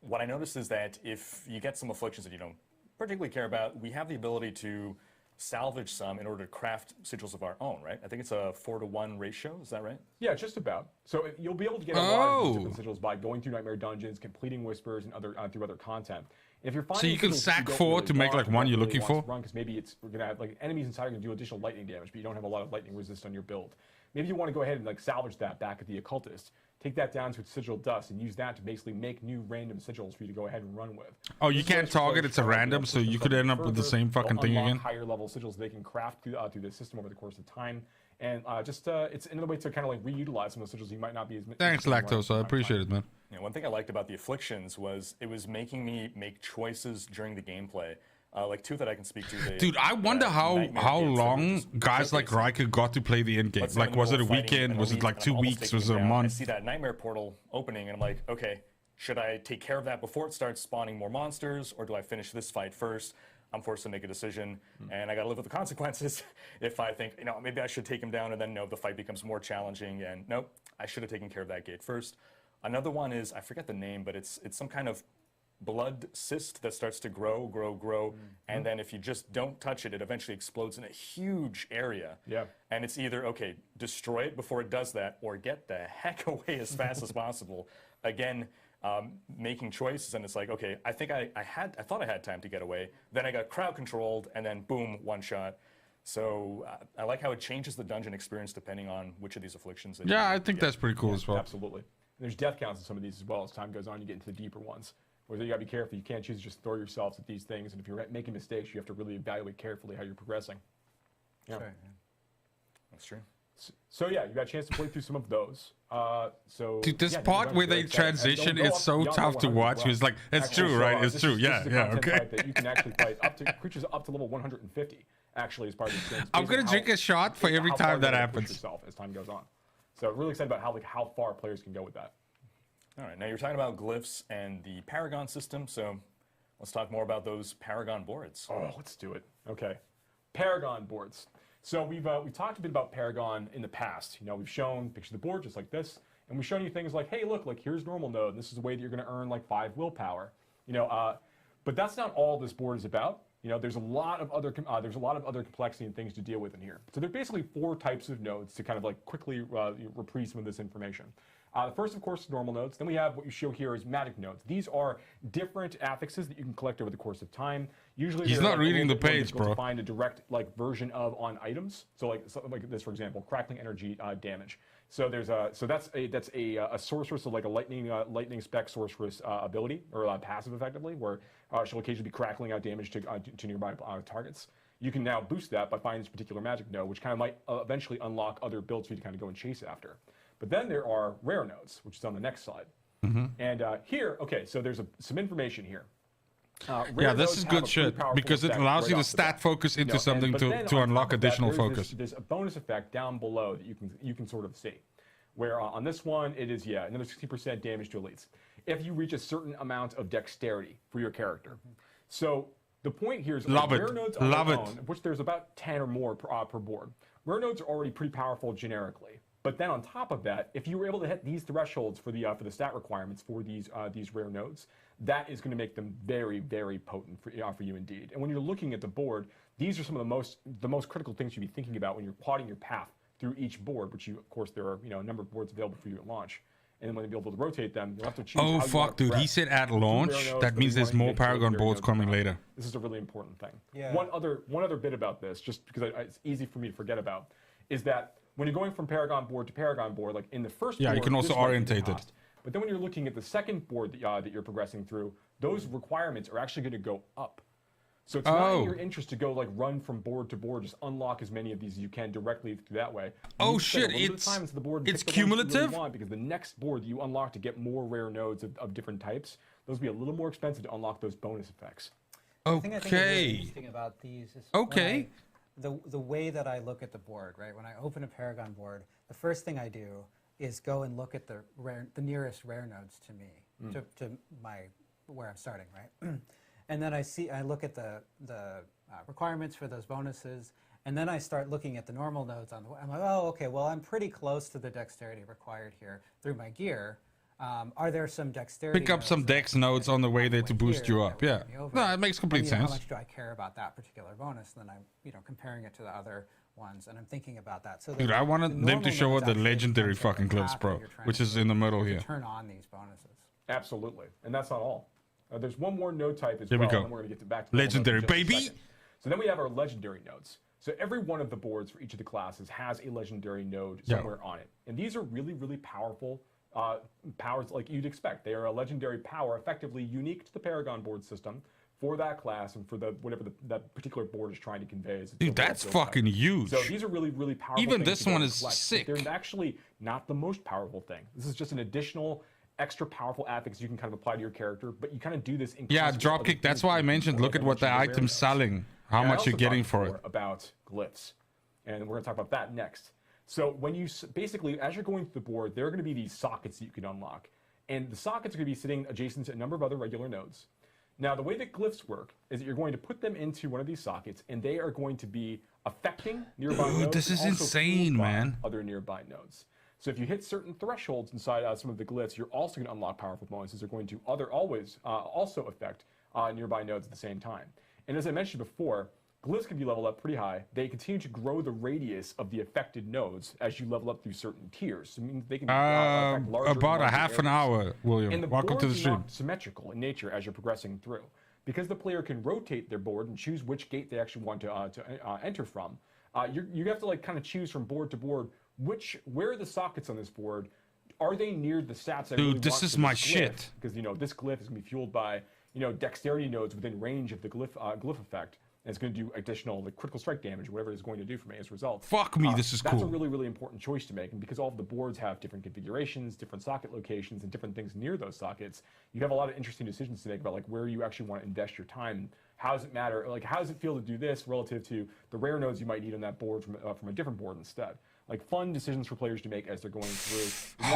what I noticed is that if you get some afflictions that you don't particularly care about, we have the ability to salvage some in order to craft sigils of our own, right? I think it's a 4-to-1 ratio. Is that right? Yeah, just about. So you'll be able to get a lot of these different sigils by going through Nightmare dungeons, completing whispers, and through other content. And if you're finding So you can sack 4 to make like one you're looking for. Because maybe we're gonna have like enemies inside are gonna do additional lightning damage, but you don't have a lot of lightning resist on your build. Maybe you want to go ahead and like salvage that back at the occultist. Take that down to its sigil dust and use that to basically make new random sigils for you to go ahead and run with. Oh, you can't target, it's a random, so you could end up with the same fucking thing again. Higher level sigils they can craft through the system over the course of time. And it's another way to kind of like reutilize some of the sigils you might not be as... Thanks, Lactose. I appreciate it, man. Yeah, one thing I liked about the afflictions was it was making me make choices during the gameplay. Like two that I can speak to. Dude, I wonder how long guys like Riker got to play the end game. Like, was it a weekend? Was it like 2 weeks? Was it a I month? see that nightmare portal opening, and I'm like, okay, should I take care of that before it starts spawning more monsters, or do I finish this fight first? I'm forced to make a decision, and I got to live with the consequences. If I think, maybe I should take him down, and then no, the fight becomes more challenging, and nope, I should have taken care of that gate first. Another one is, I forget the name, but it's some kind of blood cyst that starts to grow, and then if you just don't touch it, it eventually explodes in a huge area. Yeah. And it's either, okay, destroy it before it does that, or get the heck away as fast as possible. Again, making choices, and it's like, okay, I think I thought I had time to get away, then I got crowd controlled, and then boom, one shot. So I like how it changes the dungeon experience depending on which of these afflictions. Yeah, I think that's pretty cool as well. Absolutely. And there's death counts in some of these as well. As time goes on, you get into the deeper ones. Where you gotta be careful. You can't choose to just throw yourselves at these things. And if you're making mistakes, you have to really evaluate carefully how you're progressing. Yeah. Sure. That's true. So yeah, you got a chance to play through some of those. Dude, this part where they transition is so tough to watch. It's like, it's true, right? It's true. Yeah, okay. That you can actually fight up to creatures up to level 150. Actually, as part of the experience. I'm gonna drink a shot for every time that happens. Yourself as time goes on. So really excited about how far players can go with that. All right, now you're talking about glyphs and the Paragon system, so let's talk more about those Paragon boards. Oh, let's do it. Okay, Paragon boards. So we've talked a bit about Paragon in the past. We've shown pictures of the board just like this, and we've shown you things like, hey, look, like here's normal node, and this is the way that you're going to earn like 5 willpower. But that's not all this board is about. There's a lot of other complexity and things to deal with in here. So there are basically 4 types of nodes to kind of like quickly reprise some of this information. The first, of course, is normal nodes. Then we have what you show here is magic nodes. These are different affixes that you can collect over the course of time. Usually, he's not reading the page, bro. To find a direct version of on items. So like this, for example, crackling energy damage. So that's a sorceress, so like a lightning spec sorceress ability or passive, effectively, where she'll occasionally be crackling out damage to nearby targets. You can now boost that by finding this particular magic node, which kind of might eventually unlock other builds for you to kind of go and chase after. But then there are rare nodes, which is on the next slide. And here, okay, so there's some information here. Yeah, this is good shit because it allows you to stat focus into something to unlock additional focus. There's a bonus effect down below that you can sort of see. Where on this one, it is, another 60% damage to elites. If you reach a certain amount of dexterity for your character. So the point here is rare nodes on their own, which there's about 10 or more per board. Rare nodes are already pretty powerful generically. But then on top of that, if you were able to hit these thresholds for the stat requirements for these rare nodes, that is going to make them very, very potent for you indeed. And when you're looking at the board, these are some of the most critical things you'd be thinking about when you're plotting your path through each board. Which of course, there are a number of boards available for you at launch. And then when you'll be able to rotate them, you'll have to choose. Oh fuck, dude! He said at launch. That means there's more Paragon boards coming later. This is a really important thing. Yeah. One other bit about this, just because it's easy for me to forget about, is that when you're going from Paragon board to Paragon board, like in the first Yeah, board, you can also this might be the orientate it. cost. But then when you're looking at the second board that you're progressing through, those requirements are actually going to go up. So it's not in your interest to go like run from board to board, just unlock as many of these as you can directly through that way. Oh shit, it's cumulative? Because the next board that you unlock to get more rare nodes of different types, those will be a little more expensive to unlock those bonus effects. The thing I think is really interesting about these is Okay. the way that I look at the board, right? When I open a Paragon board, the first thing I do is go and look at the nearest rare nodes to me, to where I'm starting, right? And then I look at the requirements for those bonuses, and then I start looking at the normal nodes on the way. I'm like, oh, okay, well, I'm pretty close to the dexterity required here through my gear. Are there some dexterity Pick up some dex nodes on the way there to boost you up. Yeah. No, it makes complete sense. How much do I care about that particular bonus? Then I'm comparing it to the other ones, and I'm thinking about that. So Dude, I wanted them to show us the legendary fucking clips, bro, which is in the middle here. Turn on these bonuses. Absolutely, and that's not all. There's one more node type as There well, we go. and we're going to get back to Legendary, just a baby! second. So then we have our legendary nodes. So every one of the boards for each of the classes has a legendary node somewhere on it. And these are really, really powerful powers like you'd expect. They are a legendary power, effectively unique to the Paragon board system for that class and for whatever that particular board is trying to convey. Dude, that's fucking huge. So these are really, really powerful Even things this to go one and is collect. sick. They're actually not the most powerful thing. This is just an additional extra powerful affix you can kind of apply to your character, but you kind of do this in Yeah, concert with other dropkick. That's things why I that you mentioned, can look at what the mention item's selling, how And I much you're also getting talked for before it. about glyphs, and we're going to talk about that next. So when you basically, as you're going through the board, there are going to be these sockets that you can unlock, and the sockets are going to be sitting adjacent to a number of other regular nodes. Now, the way that glyphs work is that you're going to put them into one of these sockets, and they are going to be affecting nearby nodes. This is and also insane, fueled by man. Other nearby nodes. So if you hit certain thresholds inside some of the glyphs, you're also going to unlock powerful bonuses. They're going to also affect nearby nodes at the same time. And as I mentioned before, glyphs can be leveled up pretty high. They continue to grow the radius of the affected nodes as you level up through certain tiers. So it means they can affect larger and About a larger half an areas. hour, William. And the Welcome to the boards are stream. not symmetrical in nature as you're progressing through. Because the player can rotate their board and choose which gate they actually want to enter from, you have to like kind of choose from board to board where are the sockets on this board. Are they near the stats? Dude, this is my shit. Because this glyph is going to be fueled by dexterity nodes within range of the glyph effect. And it's going to do additional critical strike damage, whatever it's going to do for me as a result. Fuck me, this is That's cool. a really, really important choice to make. And because all of the boards have different configurations, different socket locations, and different things near those sockets, you have a lot of interesting decisions to make about where you actually want to invest your time. How does it matter? How does it feel to do this relative to the rare nodes you might need on that board from a different board instead? Fun decisions for players to make as they're going through.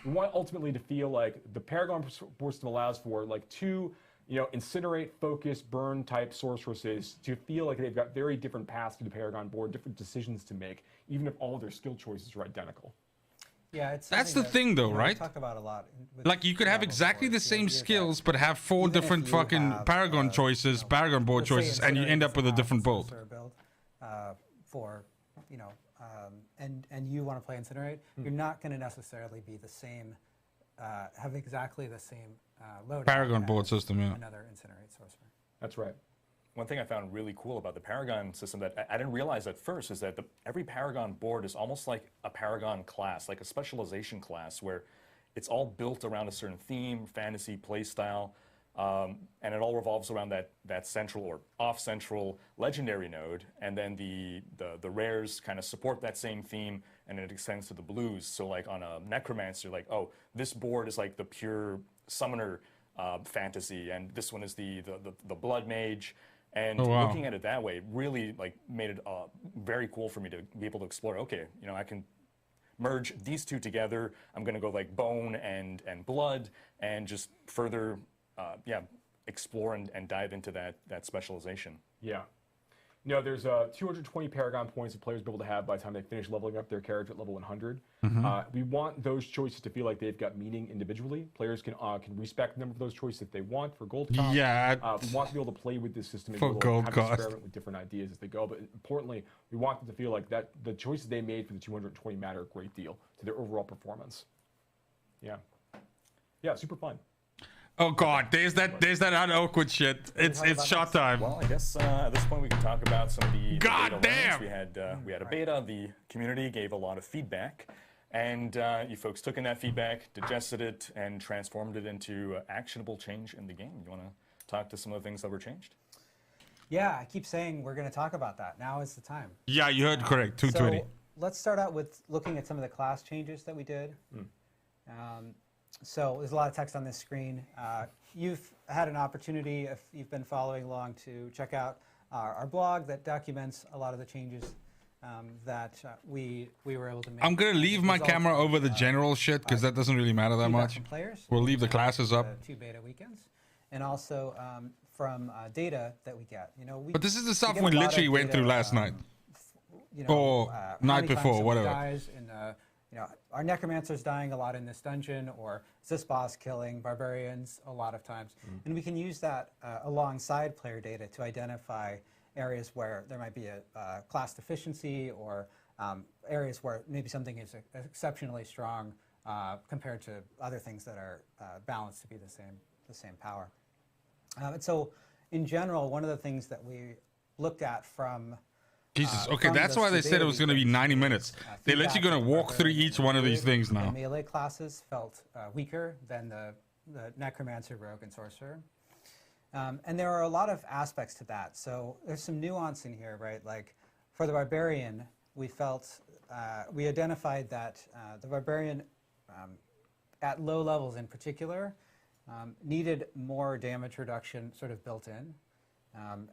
We want ultimately to feel like the Paragon board system allows for two incinerate, focus, burn type sorceresses to feel like they've got very different paths to the Paragon board, different decisions to make, even if all of their skill choices are identical. Yeah, it's That's the thing, though, right? We talk about a lot. Like, you could have exactly the same skills, but have 4 different fucking Paragon choices, Paragon board choices, and you end up with a different build. And you want to play Incinerate, you're not going to necessarily be the same, have exactly the same load. Paragon board system, yeah. Another Incinerate sorcerer. That's right. One thing I found really cool about the Paragon system that I didn't realize at first is that every Paragon board is almost like a Paragon class, like a specialization class, where it's all built around a certain theme, fantasy, playstyle, and it all revolves around that central or off-central legendary node, and then the rares kind of support that same theme, and it extends to the blues. So like on a Necromancer, oh, this board is like the pure summoner fantasy, and this one is the Blood Mage. And looking at it that way really made it very cool for me to be able to explore. Okay, I can merge these two together. I'm going to go bone and blood, and just further, explore and dive into that specialization. Yeah. There's 220 Paragon points that players will be able to have by the time they finish leveling up their character at level 100. We want those choices to feel like they've got meaning individually. Players can respect the number of those choices if they want for gold cost. Yeah. We want to be able to play with this system and For gold have cost. experiment with different ideas as they go. But importantly, we want them to feel like that the choices they made for the 220 matter a great deal to their overall performance. Yeah. Yeah, super fun. Oh God, there's that unawkward shit. It's shot time. Well, I guess at this point we can talk about some of the God beta learnings. damn! We had a beta. The community gave a lot of feedback, and you folks took in that feedback, digested it, and transformed it into actionable change in the game. You want to talk to some of the things that were changed? Yeah, I keep saying we're going to talk about that. Now is the time. Yeah, you heard correct. 220. So let's start out with looking at some of the class changes that we did. So there's a lot of text on this screen. You've had an opportunity, if you've been following along, to check out our blog that documents a lot of the changes that we were able to make. I'm gonna leave my camera over the general shit because that doesn't really matter that much. Players. We'll leave the classes up. 2 beta weekends, and also from data that we get. But this is the stuff get we a lot literally of went data, through last night. Or how night many times before, someone whatever. dies in, are necromancers dying a lot in this dungeon, or is this boss killing barbarians a lot of times? And we can use that alongside player data to identify areas where there might be a class deficiency, or areas where maybe something is exceptionally strong compared to other things that are balanced to be the same power. And so, in general, one of the things that we looked at from Jesus, okay, from that's those why they two said it data was going to be weekends 90 is, minutes. They're literally feedback going to from walk through barbarian each one of these things the now. melee classes felt weaker than the necromancer, rogue, and sorcerer. And there are a lot of aspects to that. So there's some nuance in here, right? Like for the barbarian, we identified that the barbarian, at low levels in particular, needed more damage reduction sort of built in.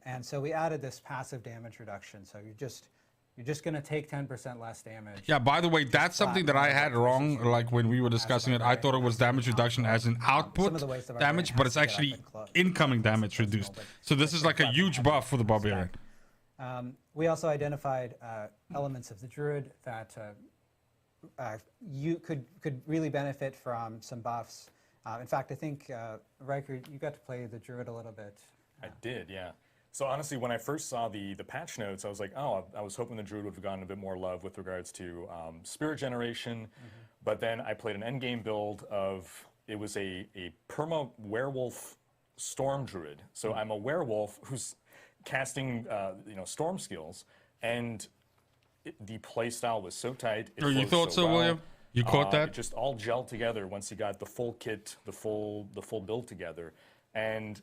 And so we added this passive damage reduction. So you're just going to take 10% less damage. Yeah, by the way, that's something that I had wrong, like when we were discussing it. I thought it was damage reduction as in output damage, but it's actually incoming damage reduced. So this is like a huge buff for the barbarian. We also identified elements of the druid that you could really benefit from some buffs. In fact, I think, Riker, you got to play the druid a little bit. I did, yeah. So honestly, when I first saw the patch notes, I was like, oh, I was hoping the druid would have gotten a bit more love with regards to spirit generation. But then I played an endgame build of, it was a perma werewolf storm druid. So I'm a werewolf who's casting storm skills, and the play style was so tight. It You flowed thought so, well. William? You caught that? It just all gelled together once you got the full kit, the full build together. And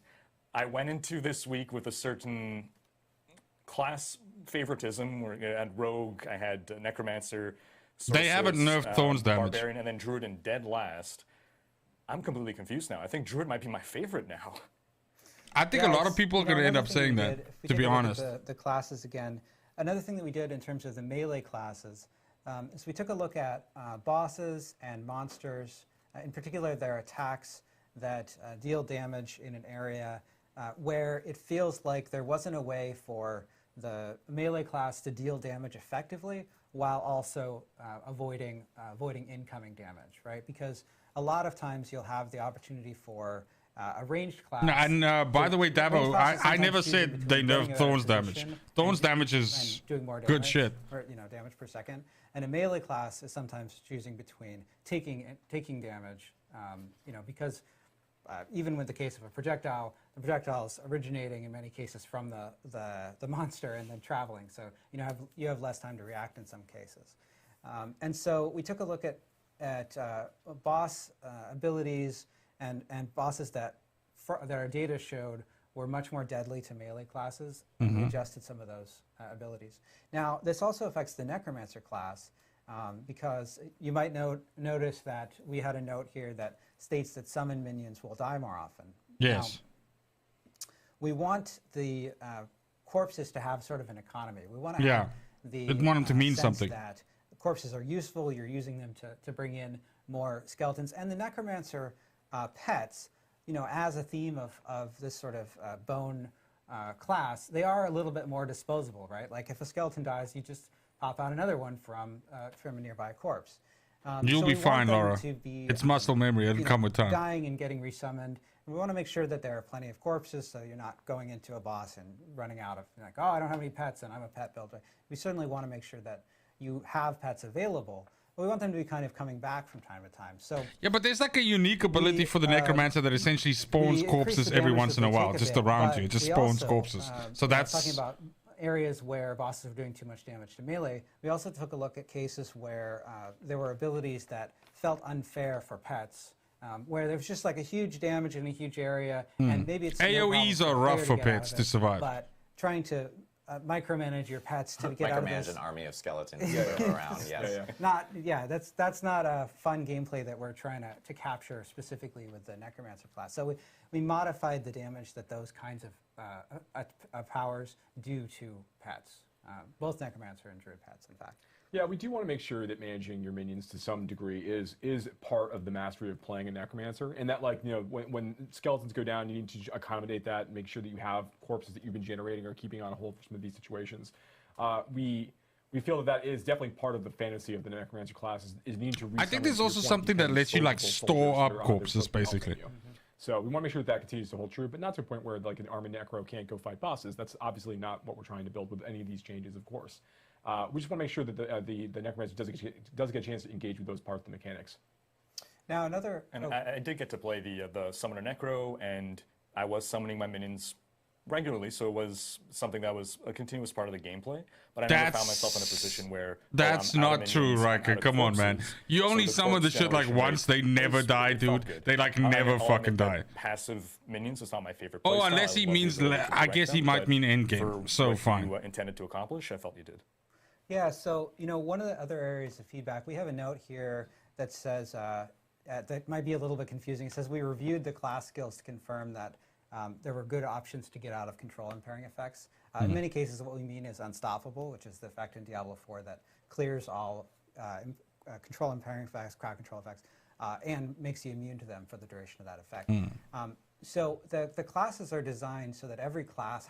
I went into this week with a certain class favoritism. Where I had rogue, I had necromancer. They haven't sorceress, nerfed thorns damage. Barbarian, and then druid and dead last. I'm completely confused now. I think druid might be my favorite now. I think a lot of people are going to end up saying that, to be honest. The classes again. Another thing that we did in terms of the melee classes is we took a look at bosses and monsters, in particular their attacks that deal damage in an area where it feels like there wasn't a way for the melee class to deal damage effectively while also avoiding incoming damage, right? Because a lot of times you'll have the opportunity for a ranged class. No, and by the way, Davo, I never said they nerfed Thorns damage. position Thorns damage is doing more good damage, shit. or, damage per second. And a melee class is sometimes choosing between taking damage, because even with the case of a projectile, the projectile is originating in many cases from the monster and then traveling. So you have less time to react in some cases. And so we took a look at boss abilities and bosses that our data showed were much more deadly to melee classes, and we adjusted some of those abilities. Now, this also affects the Necromancer class, because you might notice that we had a note here that states that summon minions will die more often. Yes. Now, we want the corpses to have sort of an economy. We want to Yeah. have the We want them to mean sense something. that corpses are useful, you're using them to bring in more skeletons. And the Necromancer pets, as a theme of this sort of bone class, they are a little bit more disposable, right? Like if a skeleton dies, you just pop out another one from a nearby corpse. You'll so be we want fine, them Laura. to be, It's muscle memory. It'll come with time. dying and getting resummoned. And we want to make sure that there are plenty of corpses, so you're not going into a boss and running out of, I don't have any pets and I'm a pet builder. We certainly want to make sure that you have pets available, Well, we want them to be kind of coming back from time to time. So Yeah, but there's like a unique ability for the necromancer that essentially spawns we increase corpses the every damage once that in a they while, take just bit, around but you. It just we spawns also, corpses. So talking that's about areas where bosses are doing too much damage to melee. We also took a look at cases where there were abilities that felt unfair for pets. Where there's just like a huge damage in a huge area, and maybe it's no AoEs problem are rough player for to get out pets of to it, survive. But trying to micromanage your pets to get out of Micromanage this. an army of skeletons to go around. Yes. That's not a fun gameplay that we're trying to capture specifically with the necromancer class. So we modified the damage that those kinds of powers do to pets, both necromancer and druid pets, in fact. Yeah, we do want to make sure that managing your minions to some degree is part of the mastery of playing a necromancer, and that, like, you know, when skeletons go down, you need to accommodate that and make sure that you have corpses that you've been generating or keeping on hold for some of these situations. We feel that is definitely part of the fantasy of the necromancer class is needing to. I think there's resummon, to also your point, something that become lets you like disposable store soldiers that up are out there corpses, supposed to help basically. you. So we want to make sure that continues to hold true, but not to a point where like an army necro can't go fight bosses. That's obviously not what we're trying to build with any of these changes, of course. We just want to make sure that the necromancer does get a chance to engage with those parts of the mechanics. Now another. And I did get to play the Summoner Necro, and I was summoning my minions regularly, so it was something that was a continuous part of the gameplay. But I never found myself in a position where that's I'm out of not true, minions, I'm Riker. out of Come on, man. corpses. You So only the summon the corpse shit like generation once. They rate never was- die, it felt dude. good. They like I'll never admit fucking that die. Passive minions is not my favorite. Oh, playstyle. unless I he love the means ability le- to I direct guess he them, might but mean endgame. for So what fine. you intended to accomplish, I felt you did. Yeah, so one of the other areas of feedback, we have a note here that says that might be a little bit confusing. It says we reviewed the class skills to confirm that there were good options to get out of control impairing effects. In many cases, what we mean is unstoppable, which is the effect in Diablo 4 that clears all control impairing effects, crowd control effects, and makes you immune to them for the duration of that effect. So the classes are designed so that every class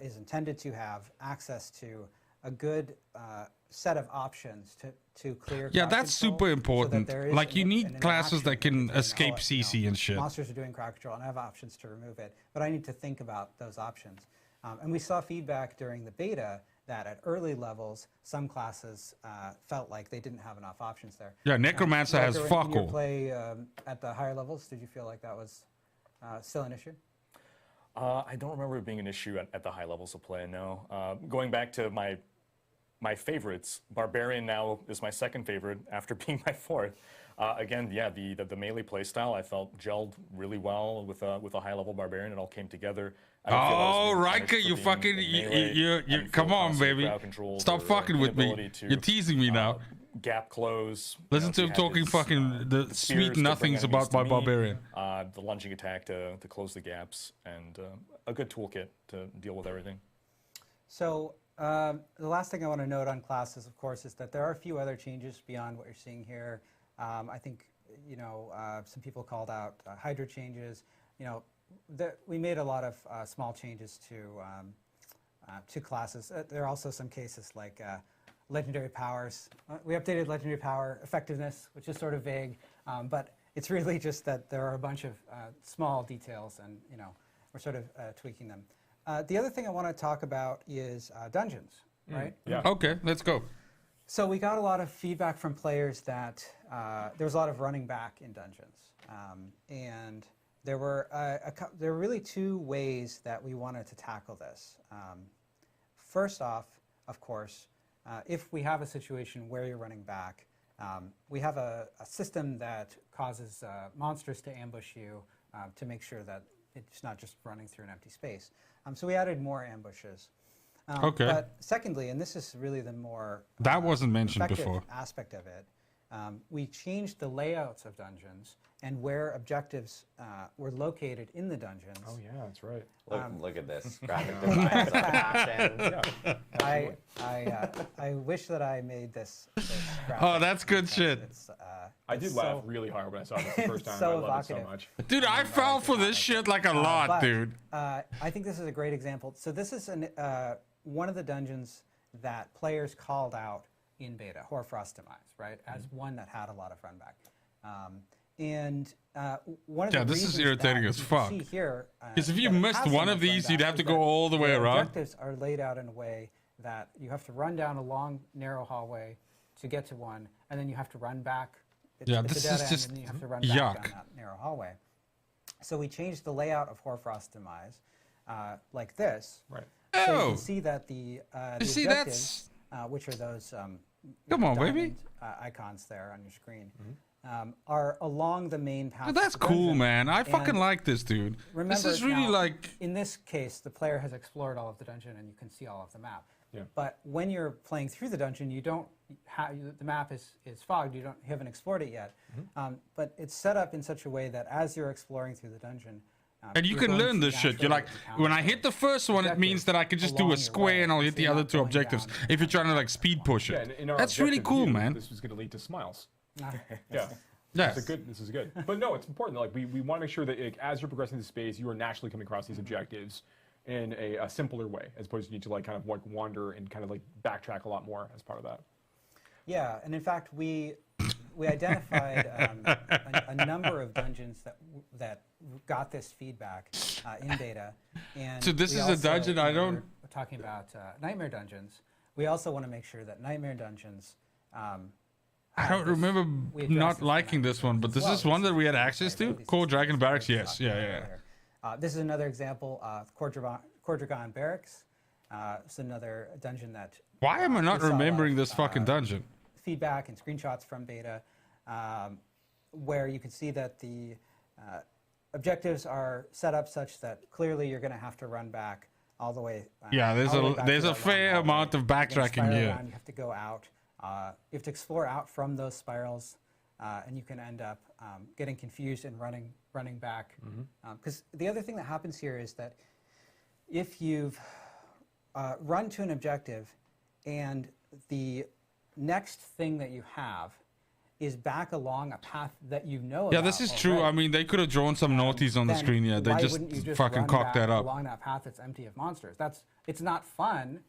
is intended to have access to a good set of options to clear. Yeah, crowd that's control, super so that important. there is Like, you need an classes that interaction can between, escape oh, CC and shit. Monsters are doing crowd control, and I have options to remove it, but I need to think about those options. And we saw feedback during the beta that at early levels, some classes felt like they didn't have enough options there. Yeah, Necromancer has Riker, fuck in your all. play at the higher levels, did you feel like that was still an issue? I don't remember it being an issue at the high levels of play, no. Going back to my favorites, Barbarian now is my second favorite after being my fourth. Again, yeah, the melee playstyle I felt gelled really well with a high level Barbarian. It all came together. I don't feel I was Oh, being Riker, punished for you being fucking, in melee. I you didn't feel come on, constant baby. crowd controls Stop or fucking with me. inability to, You're teasing me now. Gap close. Listen to him talking fucking the spears sweet to bring nothings enemies about to my me, Barbarian. The lunging attack to close the gaps, and a good toolkit to deal with everything. So the last thing I want to note on classes, of course, is that there are a few other changes beyond what you're seeing here. I think some people called out Hydra changes. We made a lot of small changes to classes. There are also some cases like legendary powers. We updated legendary power effectiveness, which is sort of vague, but it's really just that there are a bunch of small details, and we're sort of tweaking them. The other thing I want to talk about is dungeons, right? Yeah. Okay, let's go. So we got a lot of feedback from players that there was a lot of running back in dungeons, and there were really two ways that we wanted to tackle this. First off, of course, if we have a situation where you're running back, we have a system that causes monsters to ambush you to make sure that it's not just running through an empty space. So we added more ambushes. Okay. But secondly, and this is really the more That wasn't mentioned effective before. aspect of it, we changed the layouts of dungeons and where objectives were located in the dungeons. Oh yeah, that's right. Look at this graphic design of passion. I wish that I made this graphic Oh, that's good because shit. I it's did so- laugh really hard when I saw this the first time. so I love it evocative. so much. Dude, I fell for this shit like a lot, but, dude. I think this is a great example. So this is one of the dungeons that players called out in beta, Hoarfrost Demise, right, as one that had a lot of run back. And one of Yeah, the this is reasons irritating that as you can fuck. see here, Because if you that it missed has one so of much run these, you'd back have to is go that all the way the around. objectives are laid out in a way that you have to run down a long, narrow hallway, to get to one, and then you have to run back. It's Yeah, a this dead is end, just and then you have to run back yuck. down that narrow hallway. So we changed the layout of Hoarfrost Demise like this. Right. So you Oh, can see that the see, objectives, which are those Come on, baby. diamond, icons there on your screen, are along the main path. oh, of that's the cool, dungeon. man. I fucking And like this, dude. remember, This is really now, like. in this case, the player has explored all of the dungeon, and you can see all of the map. Yeah. But when you're playing through the dungeon, you don't have the map is fogged. You haven't explored it yet. But it's set up in such a way that as you're exploring through the dungeon, And you you're can going learn to this shit. You're like, naturally when I encounter hit the first one, it means that I can just do along a your square way, and I'll so hit the you're other not two going objectives. down If you're trying to like speed push Yeah, it. in our That's really objective cool, view, man. This is going to lead to smiles. Ah, Yeah. Yes. This is good. But no, it's important. Like we want to make sure that like, as you're progressing through space, you are naturally coming across these objectives in a simpler way, as opposed to you need to like kind of like wander and kind of like backtrack a lot more as part of that. Yeah, and in fact, we identified a number of dungeons that got this feedback in beta. And So this we is a also, dungeon I don't- We're talking about nightmare dungeons. We also want to make sure that nightmare dungeons. I don't remember we addressed not this in liking Nightmare this one, but Dungeons this as is well. one that we had This is- access I to. know these Cold things Dragon we Barracks, talked yes. about Yeah, yeah. earlier. This is another example. Cordragon Barracks. It's another dungeon that. Why am I not we saw a lot remembering of, this fucking dungeon? feedback and screenshots from beta, where you can see that the objectives are set up such that clearly you're going to have to run back all the way. Yeah, there's all the way a back there's to a that long fair hallway. amount of You're gonna backtracking spiral here. around, you have to go out. You have to explore out from those spirals, and you can end up getting confused and running back. Because the other thing that happens here is that if you've run to an objective and the next thing that you have is back along a path that you know Yeah, about this is true. already, I mean, they could have drawn some naughties on the then screen. Yeah, they why just wouldn't you just fucking run cocked back that up. along that path that's empty of monsters? It's not fun.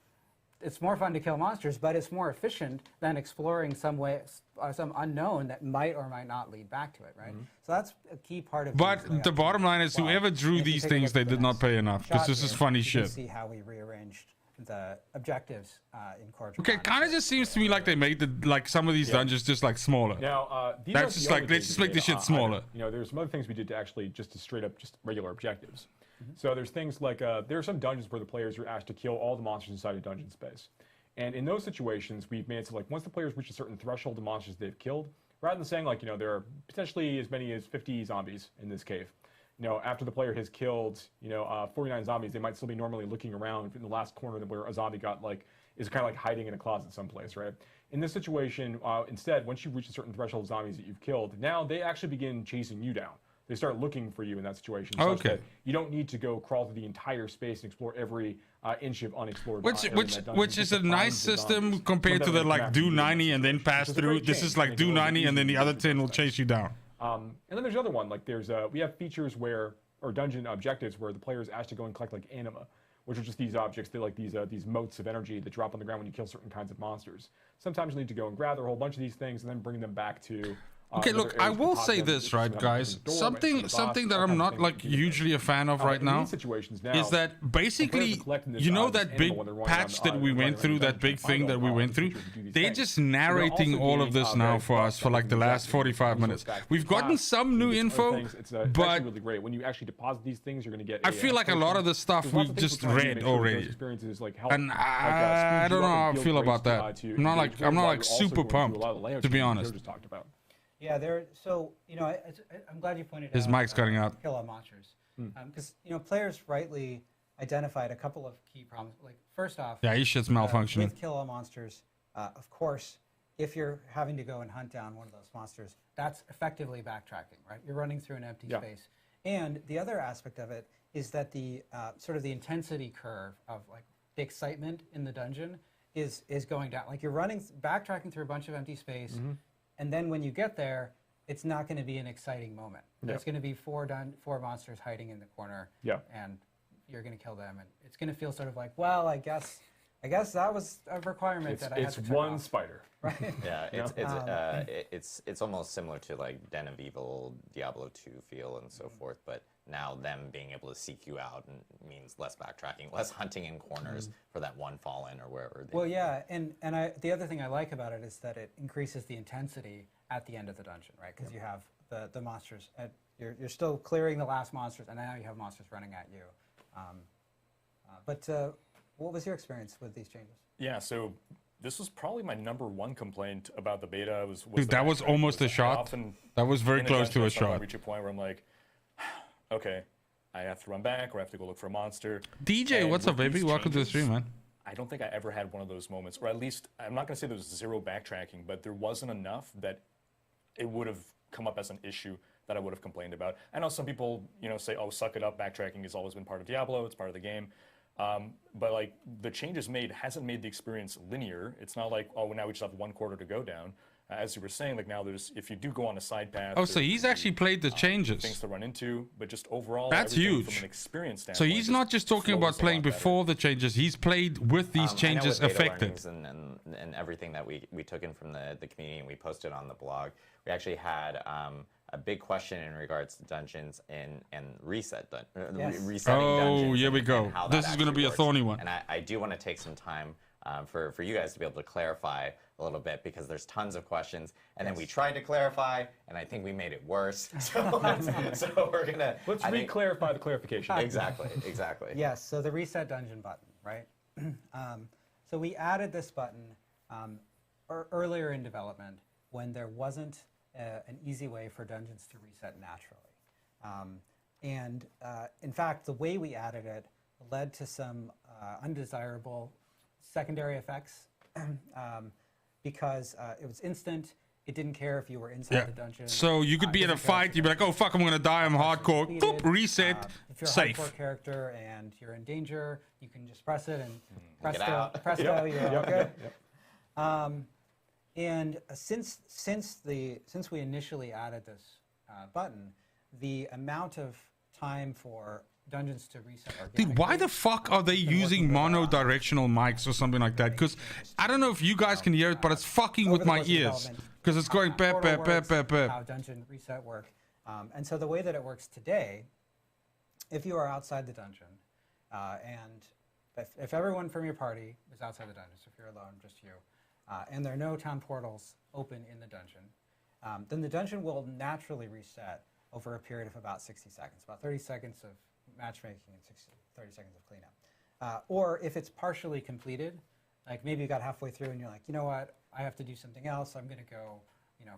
It's more fun to kill monsters, but it's more efficient than exploring some unknown that might or might not lead back to it, right? So that's a key part of. these But layout the bottom line is, changes. whoever drew And if you these take a things, look they at the did not next pay enough. Because shot this is here, funny you shit. can see how we rearranged the objectives in Cordragon. Okay, kind of just seems to me like they made some of these dungeons just like smaller. Now, these That's aren't just the like, only let's things just we make this did, shit smaller. You know, there's some other things we did to actually just straight up just regular objectives. So there's things like there are some dungeons where the players are asked to kill all the monsters inside a dungeon space. And in those situations, we've made it so like once the players reach a certain threshold of monsters they've killed, rather than saying like, you know, there are potentially as many as 50 zombies in this cave. You know, after the player has killed, 49 zombies, they might still be normally looking around in the last corner where a zombie got like, is kind of like hiding in a closet someplace, right? In this situation, instead, once you reach a certain threshold of zombies that you've killed, now they actually begin chasing you down. They start looking for you in that situation. Such Okay. that you don't need to go crawl through the entire space and explore every inch of unexplored Which area in that dungeon which just is to a find nice the system zombies. compared to Some the of them like can do actually 90 and then situation, pass which is a through. great This change. is like Make it do a little 90 and then easier the to other do 10 will things. chase you down. And then there's another one. Like there's we have features where or dungeon objectives where the player is asked to go and collect like anima, which are just these objects. They're like these motes of energy that drop on the ground when you kill certain kinds of monsters. Sometimes you need to go and gather a whole bunch of these things and then bring them back to. Okay, another look, area I to will deposit say them, this, some right, have guys? them in the doorway, Something boss, something that all I'm kinds of not things like you can do. hugely a fan of right In now these situations now, is that the players basically, are collecting this, you know, this that big animal when they're running patch around, that we running went around through, the that big dungeon, thing find that out we all went the through, features to do these they're things. just So they're narrating also all of being, this very now for us fast for like at the collecting last objectives. 45 It minutes. goes back to We've gotten class, some you new get some other info, things. It's actually but really great. When you actually deposit these things, you're going to get. I feel like a lot of the stuff There's lots we've of things just we're trying to read make sure that those already. experiences, like, help, And like, I speed don't you know up how I and feel build about grace, that. to I'm not engage like with, while like you're also super going through a pumped, lot of the layout to be changes that honest. Joe just talked about. Yeah, so I'm glad you pointed out. His mic's cutting out. Kill all monsters, because players rightly identified a couple of key problems. Like first off, Yeah, his shit's malfunctioning. with kill all monsters, of course, if you're having to go and hunt down one of those monsters, that's effectively backtracking, right? You're running through an empty space. And the other aspect of it is that the sort of the intensity curve of like the excitement in the dungeon is going down. Like you're backtracking through a bunch of empty space, and then when you get there, it's not going to be an exciting moment. There's going to be four monsters hiding in the corner, and you're going to kill them, and it's going to feel sort of like, well, I guess that was a requirement that I had to turn one off. spider. Right? Yeah, it's almost similar to like Den of Evil, Diablo 2 feel and so forth, but now them being able to seek you out and means less backtracking, less hunting in corners for that one fall in or wherever. Well, yeah, and the other thing I like about it is that it increases the intensity at the end of the dungeon, right? Because you have the monsters, you're still clearing the last monsters, and now you have monsters running at you. But what was your experience with these changes? Yeah, so this was probably my #1 complaint about the beta. Was Dude, that was almost a shot. That was very close to a shot. I reach a point where I'm like, okay, I have to run back or I have to go look for a monster. DJ, And what's up, with baby? these Welcome to the changes, stream, man. I don't think I ever had one of those moments, or at least I'm not going to say there was zero backtracking, but there wasn't enough that it would have come up as an issue that I would have complained about. I know some people, say, "Oh, suck it up. Backtracking has always been part of Diablo. It's part of the game." But like the changes made hasn't made the experience linear. It's not like, oh, now we just have 1 quarter to go down. As you were saying, like now if you do go on a side path. Oh, so he's actually played the changes. Things to run into, but just overall, That's everything huge. From an experience So standpoint, he's not just talking about flows a playing lot better. before the changes. He's played with these changes I know with beta affected. learnings and everything that we took in from the community and we posted on the blog, we actually had a big question in regards to dungeons and resetting dungeons. Oh, here we and go. how This that is going to actually be a works. thorny one. And I do want to take some time for you guys to be able to clarify a little bit, because there's tons of questions, and then we tried to clarify, and I think we made it worse. So we're gonna Let's re-clarify the clarification. Exactly. Yes, so the reset dungeon button, right? So we added this button earlier in development when there wasn't an easy way for dungeons to reset naturally. In fact, the way we added it led to some undesirable secondary effects because it was instant. It didn't care if you were inside the dungeon. So you could be in a fight, you'd be like, oh fuck, I'm gonna die, I'm hardcore. Boop, reset, if you're a safe. hardcore character and you're in danger, you can just press it and Get out. presto, you're all good. And since we initially added this button, the amount of time for dungeons to reset organically. Dude, why the fuck are they using mono-directional mics or something like that? Because I don't know if you guys can hear it, but it's fucking with my ears. Because it's going how bep, portal bep, bep, works, bep, bep. how dungeon reset work. And so the way that it works today, if you are outside the dungeon, and if everyone from your party is outside the dungeon, so if you're alone, just you, and there are no town portals open in the dungeon, then the dungeon will naturally reset over a period of about 60 seconds, about 30 seconds of matchmaking and 30 seconds of cleanup. Or if it's partially completed, like maybe you got halfway through and you're like, you know what, I have to do something else. I'm going to go,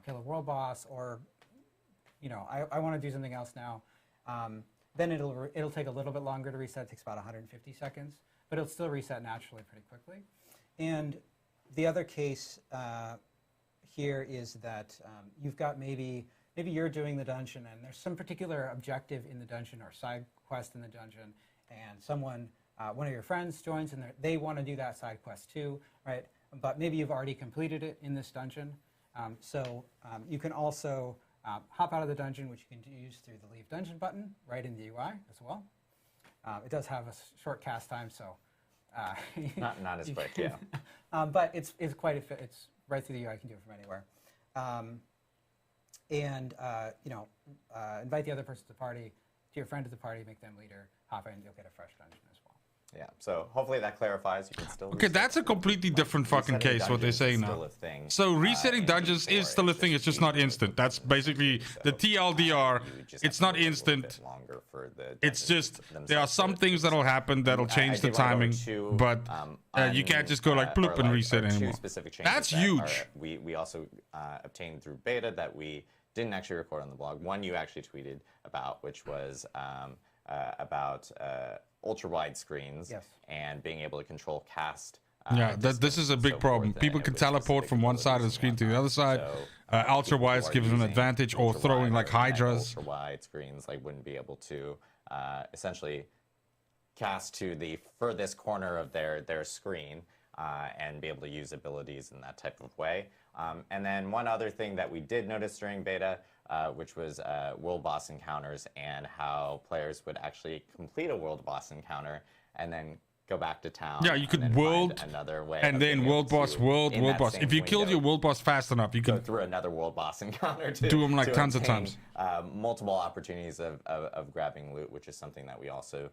kill a world boss, or, I want to do something else now. Then it'll take a little bit longer to reset. It takes about 150 seconds, but it'll still reset naturally pretty quickly. And the other case here is that you've got maybe you're doing the dungeon and there's some particular objective in the dungeon or side quest in the dungeon, and someone, one of your friends joins and they want to do that side quest too, right? But maybe you've already completed it in this dungeon. So you can also hop out of the dungeon, which you can use through the leave dungeon button right in the UI as well. It does have a short cast time, so Not as quick, yeah. but it's right through the UI. You can do it from anywhere. Invite the other person to the party, to your friend to the party, make them leader, hop in, you'll get a fresh dungeon as well. Yeah, so hopefully that clarifies. You can still Okay, that's a completely different fucking resetting case, what they're dungeons saying is now. still a thing, So resetting in dungeons V4, is still a thing, it's just not instant. That's basically the TLDR. You just It's have not to wait a little instant. bit longer for the It's dungeons just, themselves there are some to- things that'll happen that'll change the did wanna go timing, to, but you can't just go like bloop and reset two anymore. specific changes That's that huge. we also obtained through beta that we didn't actually record on the blog. One you actually tweeted about, which was about ultra-wide screens and being able to control cast. Yeah, this distance is a and big so problem. forth, and People it can was teleport specific from one side of the abilities screen and to the other whatnot. side. So, Ultra people who wides are gives them an using advantage, or ultra-wide throwing like or hydras. Ultra-wide screens wouldn't be able to essentially cast to the furthest corner of their screen and be able to use abilities in that type of way. And then one other thing that we did notice during beta, which was world boss encounters, and how players would actually complete a world boss encounter and then go back to town. Yeah, you and could then world find another way. and of then being able world boss, to, world in that boss. same If you killed window, your world boss fast enough, you go could through another world boss encounter to do 'em like to tons of obtain, times. multiple opportunities of grabbing loot, which is something that we also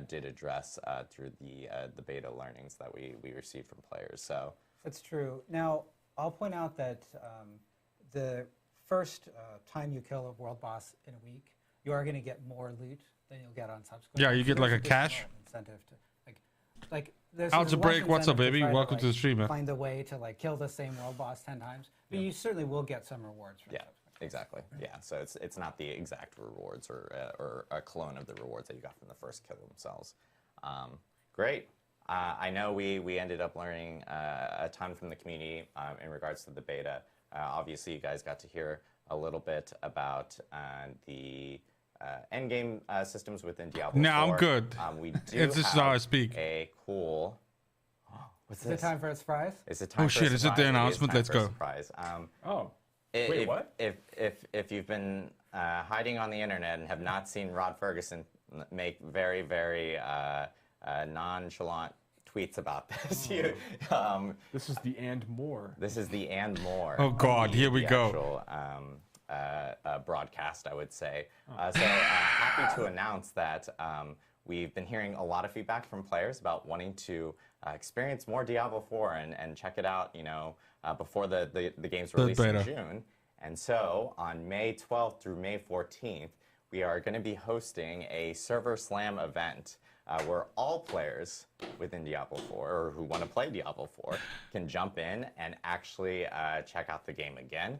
did address through the beta learnings that we received from players. So That's true. Now, I'll point out that the first time you kill a world boss in a week, you are going to get more loot than you'll get on subsequent. Yeah, you weeks. get like There's a additional cash. incentive to like there's Algebra less break, what's up, incentive to baby? try to, Welcome to the stream, man. Find a way to like kill the same world boss 10 times, but you certainly will get some rewards from yeah, subsequent. exactly. Yeah, so it's not the exact rewards or a clone of the rewards that you got from the first kill themselves. Great. I know we ended up learning a ton from the community in regards to the beta. Obviously, you guys got to hear a little bit about the endgame systems within Diablo 4. No, I'm good. We do This is have how I speak. a cool... What's Is it this? time for a surprise? Is it time Oh, for shit, a is it the surprise? announcement? time Let's for a go. surprise. Oh. Wait, what? If you've been hiding on the internet and have not seen Rod Ferguson make very, very nonchalant tweets about this, This is the and more. this is the and more. Oh, God, the- here we the go. Actual, broadcast, I would say. Happy to announce that we've been hearing a lot of feedback from players about wanting to experience more Diablo 4 and check it out, before the game's release in beta. June. And so on May 12th through May 14th, we are going to be hosting a Server Slam event where all players within Diablo 4 or who want to play Diablo 4 can jump in and actually check out the game again.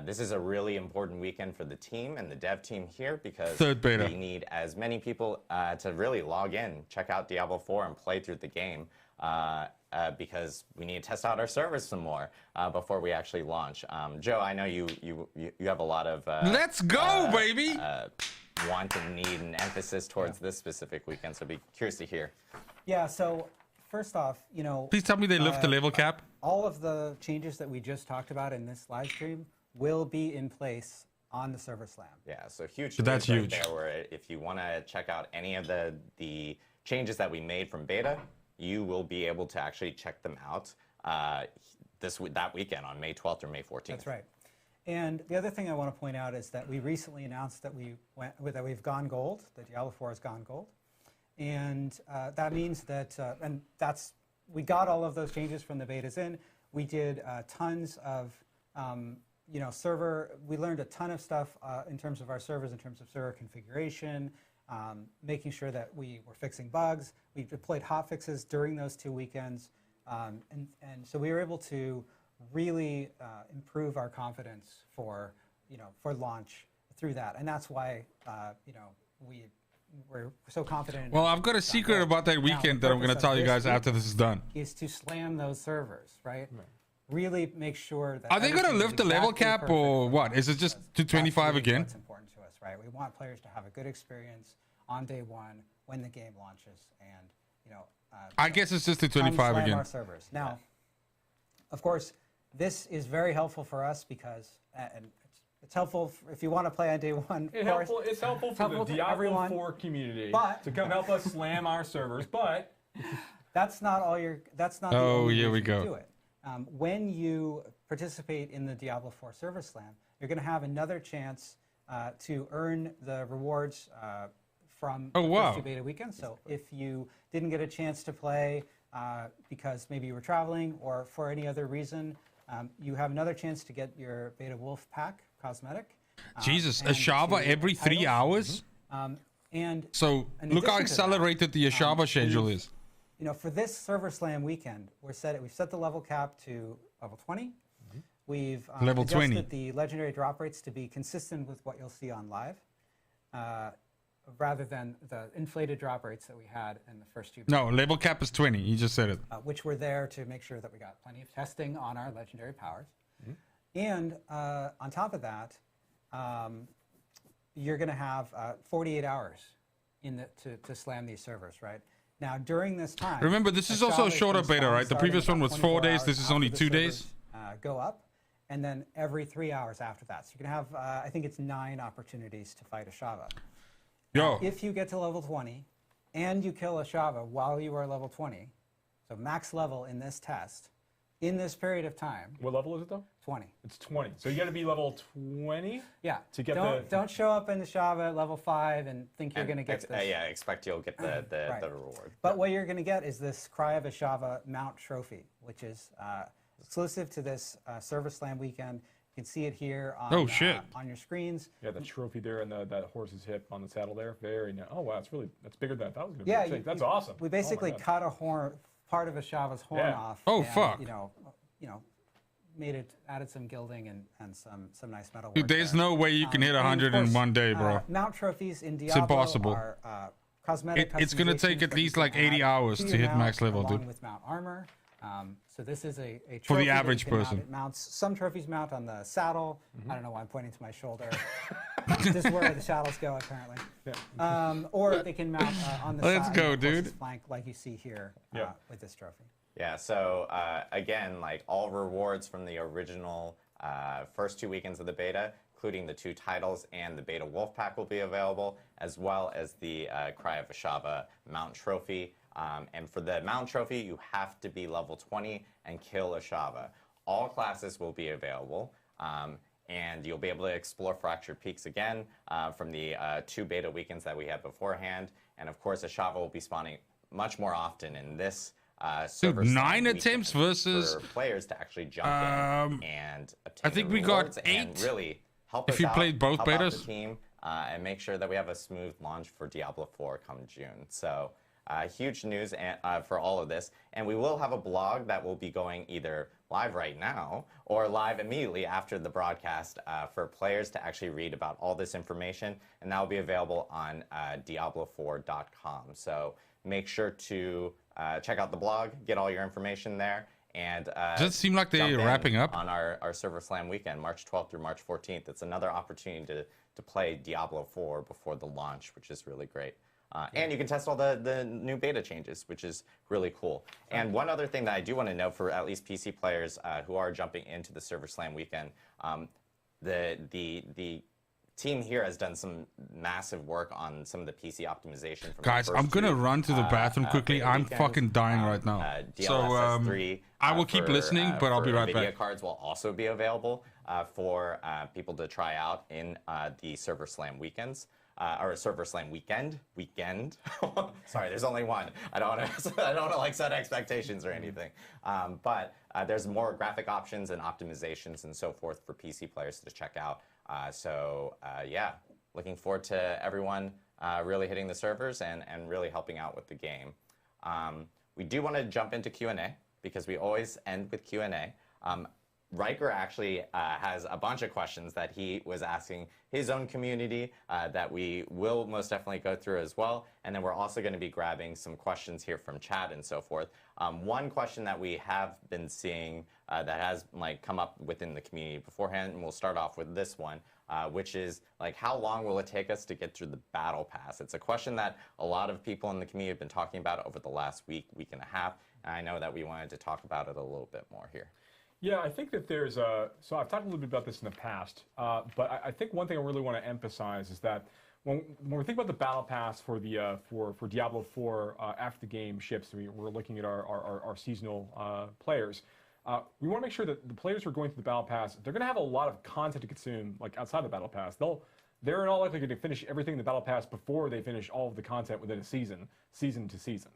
This is a really important weekend for the team and the dev team here because Third beta. we need as many people to really log in, check out Diablo 4 and play through the game because we need to test out our servers some more before we actually launch. Joe, I know you have a lot of Let's go, baby! want and need and emphasis towards this specific weekend, so I'd be curious to hear. Yeah. So first off, Please tell me they lift the level cap. all of the changes that we just talked about in this live stream will be in place on the Server Slam. Yeah, so huge. So that's news right huge. There, where if you want to check out any of the changes that we made from beta, you will be able to actually check them out that weekend on May 12th or May 14th. That's right. And the other thing I want to point out is that we recently announced that we've gone gold. That Diablo 4 has gone gold, and that means that we got all of those changes from the betas in. We did tons of server. We learned a ton of stuff in terms of our servers, in terms of server configuration, making sure that we were fixing bugs. We deployed hotfixes during those 2 weekends, and so we were able to really improve our confidence for launch through that, and that's why we're so confident. Well, I've got a secret about that weekend that I'm going to tell you guys after this is done. Is to slam those servers, right? Really make sure that. Are they going to everything is lift the level exactly cap perfect or for what? launch, Is it just because to 25 that's really again? What's important to us, right? We want players to have a good experience on day one when the game launches, and I guess it's just to come 25 slam again. our servers. Now, of course, this is very helpful for us because, and it's helpful if you want to play on day one. It's helpful for the to Diablo everyone, 4 community but- to come help us slam our servers, but That's not all your. That's not. Oh, the only here we reason to go. do it. When you participate in the Diablo 4 Server Slam, you're going to have another chance to earn the rewards from Oh, the wow. first 2 beta weekends. So if you didn't get a chance to play because maybe you were traveling or for any other reason, you have another chance to get your Beta Wolf Pack cosmetic. Jesus, a and Shava to every 3 titles. hours? And So in look how addition to that, accelerated the Ashaba schedule is. for this Server Slam weekend, we've set the level cap to level 20. We've Level adjusted 20. the legendary drop rates to be consistent with what you'll see on live, rather than the inflated drop rates that we had in the first 2 No, level cap is 20. You just said it. which were there to make sure that we got plenty of testing on our legendary powers. And on top of that, you're going to have 48 hours to slam these servers, right? Now, during this time... Remember, this is also a Ashaba shorter is beta, right? The starting previous about one was 4 24 days. hours This is after only the 2 servers, days. Go up, and then every 3 hours after that. So you can have, I think it's 9 opportunities to fight Ashaba. Yo, If you get to level 20, and you kill a Shava while you are level 20, so max level in this test, in this period of time. What level is it though? 20. It's 20. So you got to be level 20. Yeah. To get don't show up in the Shava at level 5 and think you're going to get this. Yeah, expect you'll get the Right. reward. But what you're going to get is this Cry of a Shava mount trophy, which is exclusive to this Server Slam weekend. You can see it here on, on your screens. Yeah, the trophy there and that horse's hip on the saddle there. Very nice. Oh wow, that's bigger than I thought it was going to Yeah, be. That's awesome. We basically cut a horn, part of a Shava's horn off. Oh, and, fuck. You know, added some gilding and some nice metal work. Dude, there's there. no way you can hit 100 in one day, bro. Mount trophies in Diablo impossible. are cosmetic. It's gonna take at least like 80 hours to hit max level, along dude. with mount armor. So this is a trophy For the that you average can mount. person. It mounts. Some trophies mount on the saddle. I don't know why I'm pointing to my shoulder. This is where the saddles go, apparently. Or they can mount on the Let's side, go, of the horse's dude. flank, like you see here with this trophy. Yeah, so again, like all rewards from the original first 2 weekends of the beta, including the 2 titles and the beta wolf pack will be available, as well as the Cry of Ashava mount trophy. And for the mount trophy, you have to be level 20 and kill Ashava. All classes will be available, and you'll be able to explore Fractured Peaks again from the 2 beta weekends that we had beforehand. And of course, Ashava will be spawning much more often in this server Dude, slam 9 weekend attempts versus for players to actually jump in and obtain I think the we got rewards 8 and really help if us you out, played both help out betas. the team, and make sure that we have a smooth launch for Diablo 4 come June. So huge news for all of this, and we will have a blog that will be going either live right now or live immediately after the broadcast for players to actually read about all this information, and that will be available on Diablo4.com. So make sure to check out the blog, get all your information there, and Does it seem like they're jump in wrapping up? on our Server Slam weekend, March 12th through March 14th. It's another opportunity to play Diablo 4 before the launch, which is really great. And you can test all the new beta changes, which is really cool. And one other thing that I do want to note for at least PC players who are jumping into the Server Slam weekend, the team here has done some massive work on some of the PC optimization. From Guys, the I'm first gonna 2, run to the bathroom quickly. beta I'm weekends. fucking dying right now. So DLSS3, I will keep listening, but I'll be right Video back. cards will also be available for people to try out in the Server Slam weekends. Or Server Slam weekend. Sorry, there's only one. I don't want to like set expectations or anything. But there's more graphic options and optimizations and so forth for PC players to check out. Yeah, looking forward to everyone really hitting the servers and really helping out with the game. We do want to jump into Q&A because we always end with Q&A. Riker actually has a bunch of questions that he was asking his own community that we will most definitely go through as well. And then we're also going to be grabbing some questions here from chat and so forth. One question that we have been seeing that has come up within the community beforehand, and we'll start off with this one, which is how long will it take us to get through the battle pass? It's a question that a lot of people in the community have been talking about over the last week and a half. And I know that we wanted to talk about it a little bit more here. Yeah, I think that there's so I've talked a little bit about this in the past, but I think one thing I really want to emphasize is that when we think about the battle pass for the for Diablo 4 after the game ships, we're looking at our seasonal players. We want to make sure that the players who are going through the battle pass, they're going to have a lot of content to consume outside the battle pass. They're in all likelihood to finish everything in the battle pass before they finish all of the content within a season to season.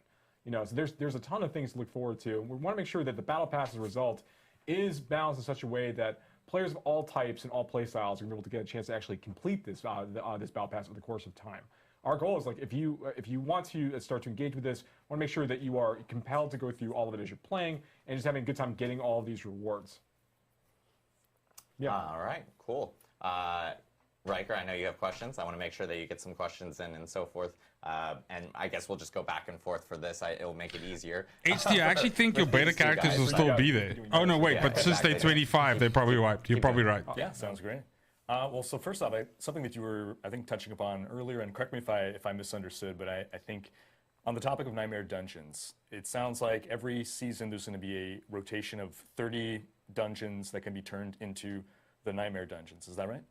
So there's a ton of things to look forward to. We want to make sure that the battle pass as a result is balanced in such a way that players of all types and all play styles are going to be able to get a chance to actually complete this this battle pass over the course of time. Our goal is if you want to start to engage with this, want to make sure that you are compelled to go through all of it as you're playing and just having a good time getting all of these rewards. Yeah. All right. Cool. Riker, I know you have questions. I want to make sure that you get some questions in and so forth. And I guess we'll just go back and forth for this. It'll make it easier. HD, I actually think your beta characters will still be there. Oh, no, wait, Yeah, but since they're exactly. 25, they're probably wiped. You're probably right. Yeah, sounds great. Well, so first off, something that you were, I think, touching upon earlier, and correct me if I misunderstood, but I think on the topic of Nightmare Dungeons, it sounds like every season there's going to be a rotation of 30 dungeons that can be turned into the Nightmare Dungeons. Is that right?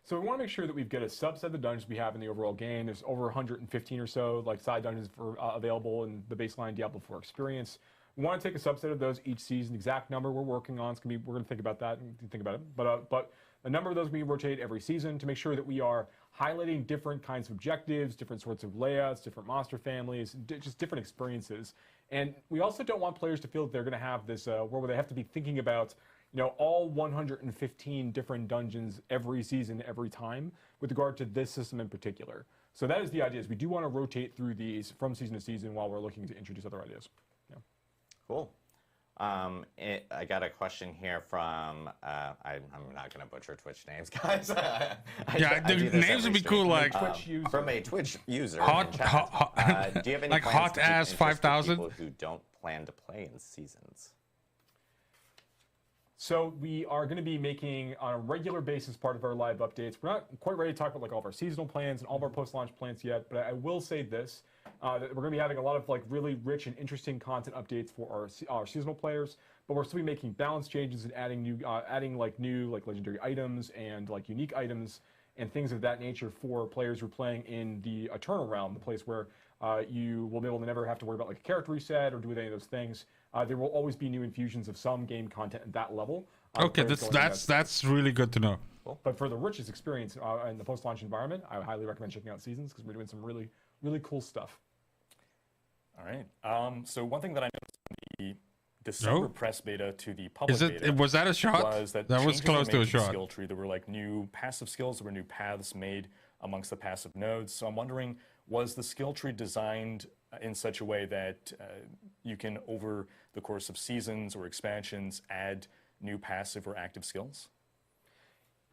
So we want to make sure that we get a subset of the dungeons we have in the overall game. There's over 115 or so like side dungeons available in the baseline Diablo 4 experience. We want to take a subset of those each season. Exact number we're working on. We're going to think about that and think about it. But a number of those we rotate every season to make sure that we are highlighting different kinds of objectives, different sorts of layouts, different monster families, just different experiences. And we also don't want players to feel that they're going to have this where they have to be thinking about all 115 different dungeons every season, every time, with regard to this system in particular. So that is the idea. Is we do want to rotate through these from season to season while we're looking to introduce other ideas. Yeah. Cool. I got a question here from, I'm not going to butcher Twitch names, guys. The names would be cool, like from a Twitch user. do you have any like plans hot to ass 5,000? People who don't plan to play in seasons? So we are going to be making on a regular basis part of our live updates. We're not quite ready to talk about like all of our seasonal plans and all of our post-launch plans yet, but I will say this, that we're going to be having a lot of like really rich and interesting content updates for our seasonal players, but we're still be making balance changes and adding new legendary items and like unique items and things of that nature for players who are playing in the Eternal Realm, the place where you will be able to never have to worry about like a character reset or do any of those things. There will always be new infusions of some game content at that level. Okay, that's really good to know. But for the richest experience in the post-launch environment, I highly recommend checking out Seasons because we're doing some really, really cool stuff. All right. So one thing that I noticed in the December press beta to the public beta was that a shot? Was that was close to a shot. Skill tree. There were like new passive skills. There were new paths made amongst the passive nodes. So I'm wondering, was the skill tree designed in such a way that you can, over the course of seasons or expansions, add new passive or active skills?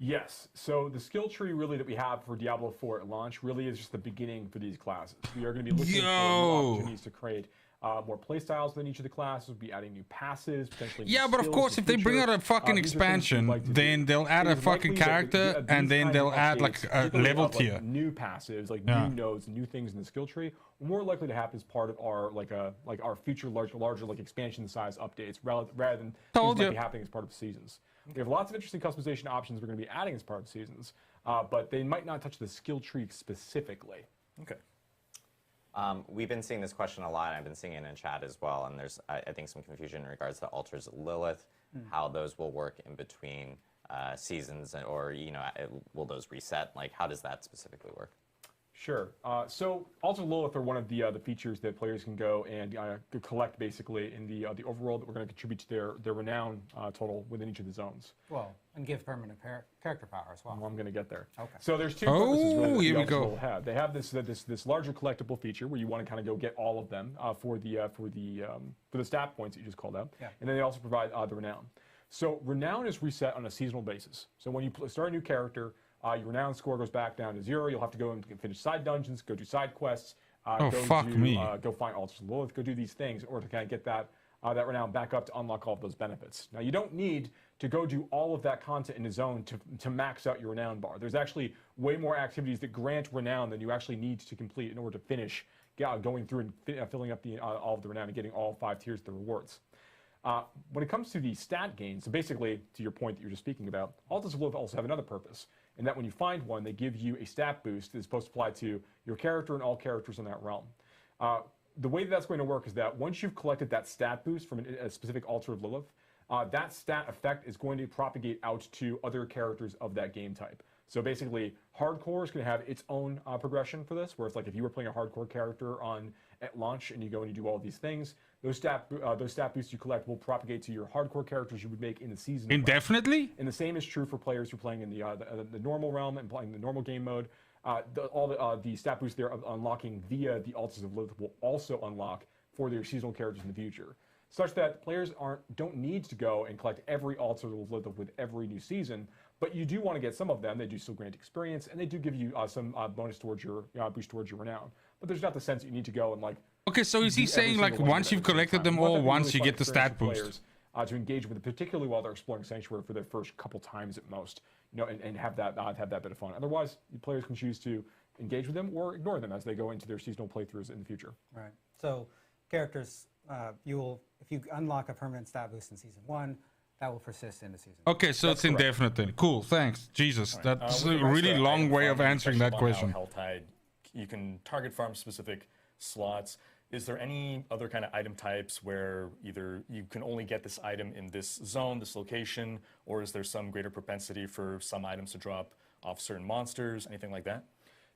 Yes. So the skill tree really that we have for Diablo 4 at launch really is just the beginning for these classes. We are going to be looking for new opportunities to create more playstyles within each of the classes. We'll be adding new passives, potentially new but of skills course, in if the they bring future. out a fucking These are things expansion, we'd like to then do. they'll add It a is fucking likely that character, these and then kinds they'll of add updates, like a particularly level of, like, tier. new passives, like Yeah. new nodes, new things in the skill tree, are more likely to happen as part of our our future larger like expansion size updates rather than things might be happening as part of seasons. We have lots of interesting customization options we're going to be adding as part of seasons, but they might not touch the skill tree specifically. Okay. We've been seeing this question a lot. I've been seeing it in chat as well, and there's, I think, some confusion in regards to Altars of Lilith, how those will work in between seasons, or will those reset? Like, how does that specifically work? Sure. So Altars of Lilith are one of the features that players can go and collect basically in the overworld that we're going to contribute to their renown total within each of the zones. Well, and give permanent character power as well. Well, I'm going to get there. Okay. So there's two purposes really that here we the Altars of go. Lilith have. They have this larger collectible feature where you want to kind of go get all of them for the stat points that you just called out, and then they also provide the renown. So renown is reset on a seasonal basis. So when you start a new character, your renown score goes back down to 0. You'll have to go and finish side dungeons, go do side quests, go find Altars of Lilith, go do these things in order to kind of get that renown back up to unlock all of those benefits. Now, you don't need to go do all of that content in the zone to max out your renown bar. There's actually way more activities that grant renown than you actually need to complete in order to finish going through and filling up all of the renown and getting all 5 tiers of the rewards. When it comes to the stat gain, so basically, to your point that you were just speaking about, Altars of Lilith also have another purpose, in that when you find one, they give you a stat boost that's supposed to apply to your character and all characters in that realm. The way that's going to work is that once you've collected that stat boost from a specific Altar of Lilith, that stat effect is going to propagate out to other characters of that game type. So basically, Hardcore is going to have its own progression for this, where it's like if you were playing a Hardcore character at launch and you go and you do all these things, those stat boosts you collect will propagate to your Hardcore characters you would make in the season. Indefinitely? And the same is true for players who are playing in the normal realm and playing the normal game mode. The stat boosts they're unlocking via the Altars of Lilith will also unlock for their seasonal characters in the future, such that players don't need to go and collect every Altar of Lilith with every new season, but you do want to get some of them. They do still grant experience, and they do give you some bonus towards your boost towards your renown. But there's not the sense that you need to go and like. Okay, so is he saying like once you've collected them all, once you get the stat boost? To engage with it, particularly while they're exploring Sanctuary for their first couple times at most, and have that bit of fun. Otherwise, players can choose to engage with them or ignore them as they go into their seasonal playthroughs in the future. Right. So characters, if you unlock a permanent stat boost in Season 1, that will persist into season. Okay, so it's indefinite then. Cool, thanks. Jesus, that's a With regards really to long item way of farming, answering that especially on question. how Helltide, you can target farm specific slots. Is there any other kind of item types where either you can only get this item in this zone, this location, or is there some greater propensity for some items to drop off certain monsters, anything like that?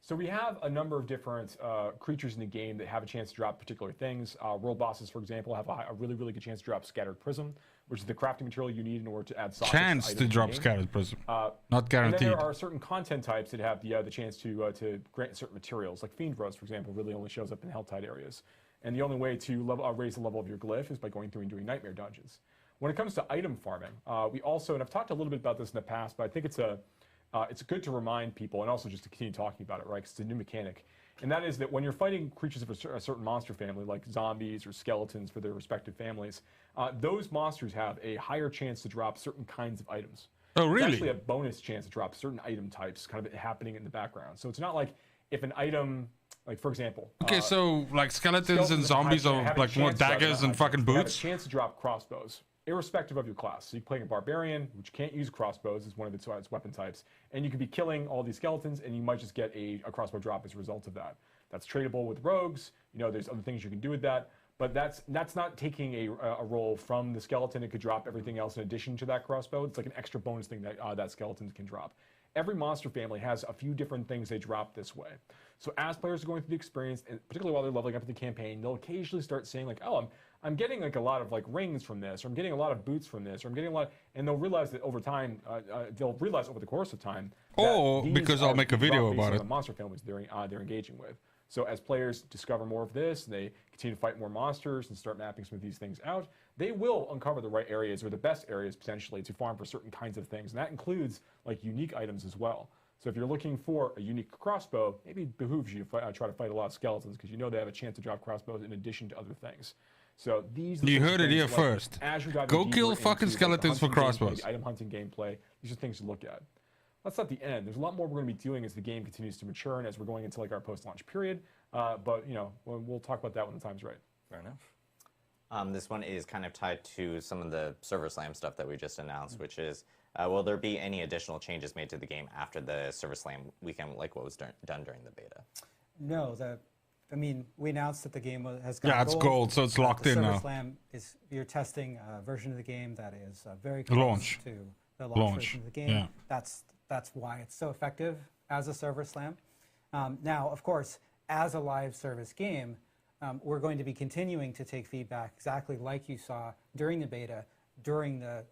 So we have a number of different creatures in the game that have a chance to drop particular things. World bosses, for example, have a really, really good chance to drop Scattered Prism, which is the crafting material you need in order to add sockets Chance items to in the drop game. Scattered Prism. Not And then guaranteed. there are certain content types that have the chance to grant certain materials, like Fiend Rose, for example, really only shows up in Helltide areas. And the only way to raise the level of your glyph is by going through and doing Nightmare dungeons. When it comes to item farming, we also, and I've talked a little bit about this in the past, but I think it's good to remind people and also just to continue talking about it, right? Because it's a new mechanic. And that is that when you're fighting creatures of a certain monster family, like zombies or skeletons for their respective families, those monsters have a higher chance to drop certain kinds of items. Oh, It's really? actually a bonus chance to drop certain item types kind of happening in the background. So it's not like if an item, like for example. Okay, so like skeletons and zombies are have a like more chance to drop- daggers not and have a fucking chance, they have boots? a chance to drop crossbows, irrespective of your class. So you play a barbarian, which can't use crossbows as one of its weapon types, and you could be killing all these skeletons, and you might just get a crossbow drop as a result of that. That's tradable with rogues. You know, there's other things you can do with that. But that's not taking a roll from the skeleton. It could drop everything else in addition to that crossbow. It's like an extra bonus thing that that skeletons can drop. Every monster family has a few different things they drop this way. So as players are going through the experience, and particularly while they're leveling up in the campaign, they'll occasionally start saying like, "Oh, I'm getting like a lot of like rings from this, or I'm getting a lot of boots from this, or I'm getting a lot," and they'll realize that over time, they'll realize over the course of time, that Or these because I'll are make a being video dropped based about on it. the monster families they're engaging with. So as players discover more of this, they continue to fight more monsters and start mapping some of these things out, they will uncover the right areas or the best areas potentially to farm for certain kinds of things. And that includes like unique items as well. So if you're looking for a unique crossbow, maybe it behooves you to try to fight a lot of skeletons because you know they have a chance to drop crossbows in addition to other things. So these are the You sorts of heard it things, here like, first. as you're diving Go deeper kill into, fucking like, the skeletons for hunting gameplay, crossbows. the item hunting gameplay, these are things to look at. That's not the end. There's a lot more we're going to be doing as the game continues to mature and as we're going into like our post-launch period. But you know, we'll talk about that when the time's right. Fair enough. This one is kind of tied to some of the Server Slam stuff that we just announced, which is, will there be any additional changes made to the game after the Server Slam weekend, like what was done during the beta? No, I mean, we announced that the game has got Yeah, it's gold, so it's locked in Server now. Slam is you're testing a version of the game that is very close Launch. to the launch version of the game. yeah. That's why it's so effective as a Server Slam. Now, of course, as a live service game, we're going to be continuing to take feedback exactly like you saw during the beta, during the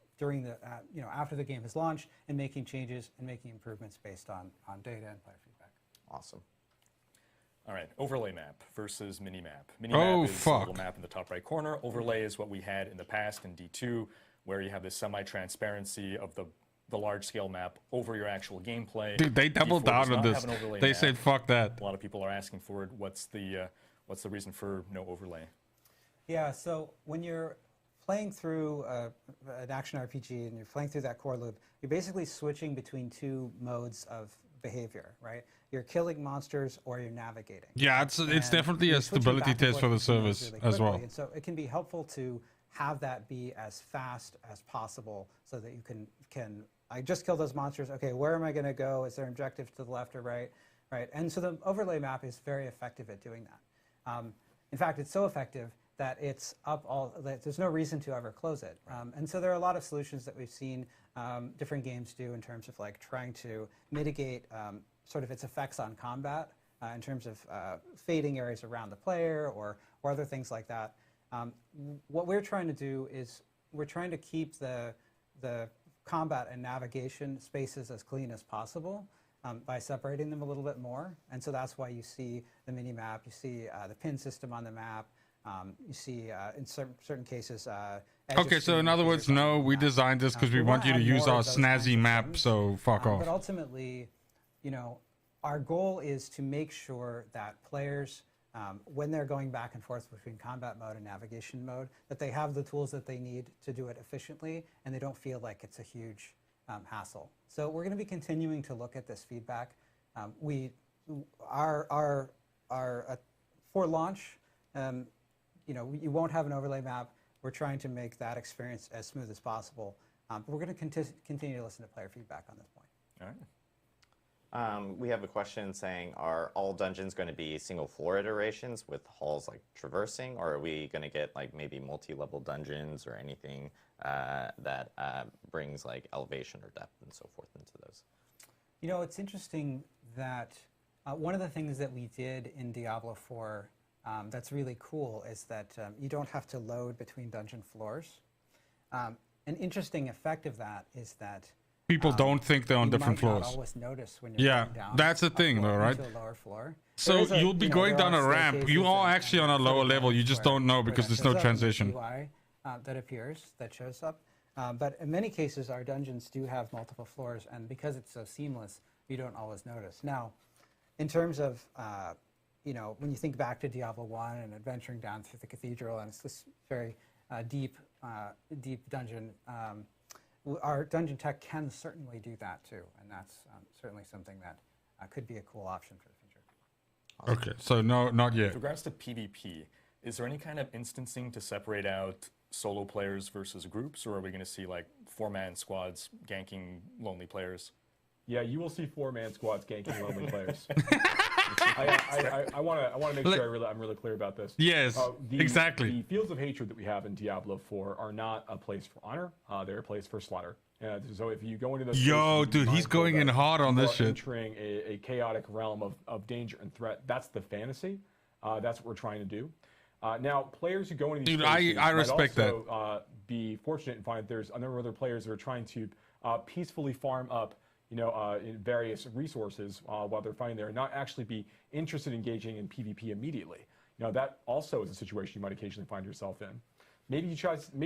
after the game is launched, and making changes and making improvements based on data and player feedback. Awesome. All right, overlay map versus mini map. Mini Oh, map is fuck. the little map in the top right corner. Overlay is what we had in the past in D2, where you have this semi-transparency of the large-scale map over your actual gameplay. Dude, they doubled D4 does down on not this. have an overlay They map. said, fuck that. A lot of people are asking for it. What's the reason for no overlay? Yeah, so when you're playing through an action RPG and you're playing through that core loop, you're basically switching between two modes of behavior, right? You're killing monsters or you're navigating. Yeah, it's And definitely you're a switching stability back and test for forth the between those service really as well. quickly. And so it can be helpful to have that be as fast as possible so that you can I just killed those monsters. Okay, where am I going to go? Is there an objective to the left or right? Right, and so the overlay map is very effective at doing that. In fact, it's so effective that it's up there's no reason to ever close it. And so there are a lot of solutions that we've seen different games do in terms of like trying to mitigate sort of its effects on combat in terms of fading areas around the player or other things like that. What we're trying to do is we're trying to keep the combat and navigation spaces as clean as possible by separating them a little bit more. And so that's why you see the mini map, you see the pin system on the map, you see in certain cases. Okay, so in other words, no, we designed this because we want you to use our snazzy map, so fuck off. But ultimately, you know, our goal is to make sure that players, when they're going back and forth between combat mode and navigation mode, that they have the tools that they need to do it efficiently, and they don't feel like it's a huge hassle. So we're going to be continuing to look at this feedback. For launch, you know, you won't have an overlay map. We're trying to make that experience as smooth as possible. But we're going to continue to listen to player feedback on this point. All right. We have a question saying, are all dungeons going to be single floor iterations with halls like traversing, or are we going to get like maybe multi-level dungeons or anything that brings like elevation or depth and so forth into those? You know, it's interesting that one of the things that we did in Diablo 4 that's really cool is that you don't have to load between dungeon floors. An interesting effect of that is that People don't think they're on different you might floors. not always notice when you're Yeah, going down that's the a thing floor though, right? into a lower floor. So There is you'll be going there down are a ramp. staircases You are and actually on a sort lower of level. You just where- don't know where because that there's no shows up in the transition. UI, that appears, that shows up. But in many cases, our dungeons do have multiple floors, and because it's so seamless, you don't always notice. Now, in terms of, you know, when you think back to Diablo 1 and adventuring down through the cathedral, and it's this very deep dungeon, our dungeon tech can certainly do that too, and that's certainly something that could be a cool option for the future. Okay, so no, not yet. With regards to PvP, is there any kind of instancing to separate out solo players versus groups, or are we going to see like 4-man squads ganking lonely players? Yeah, you will see 4-man squads ganking lonely players. I want to make sure I'm really clear about this. Yes, exactly. The fields of hatred that we have in Diablo 4 are not a place for honor. They're a place for slaughter. So if you go into those Yo, spaces, be dude, he's mindful going in that hard on you this are shit. entering a chaotic realm of danger and threat. That's the fantasy. That's what we're trying to do. Now, players who go into these Dude, spaces I respect might also, be fortunate and find that there's a number of other players that are trying to peacefully farm up, you know, in various resources while they're fighting there, and not actually be interested in engaging in PvP immediately. You know, that also is a situation you might occasionally find yourself in. Maybe you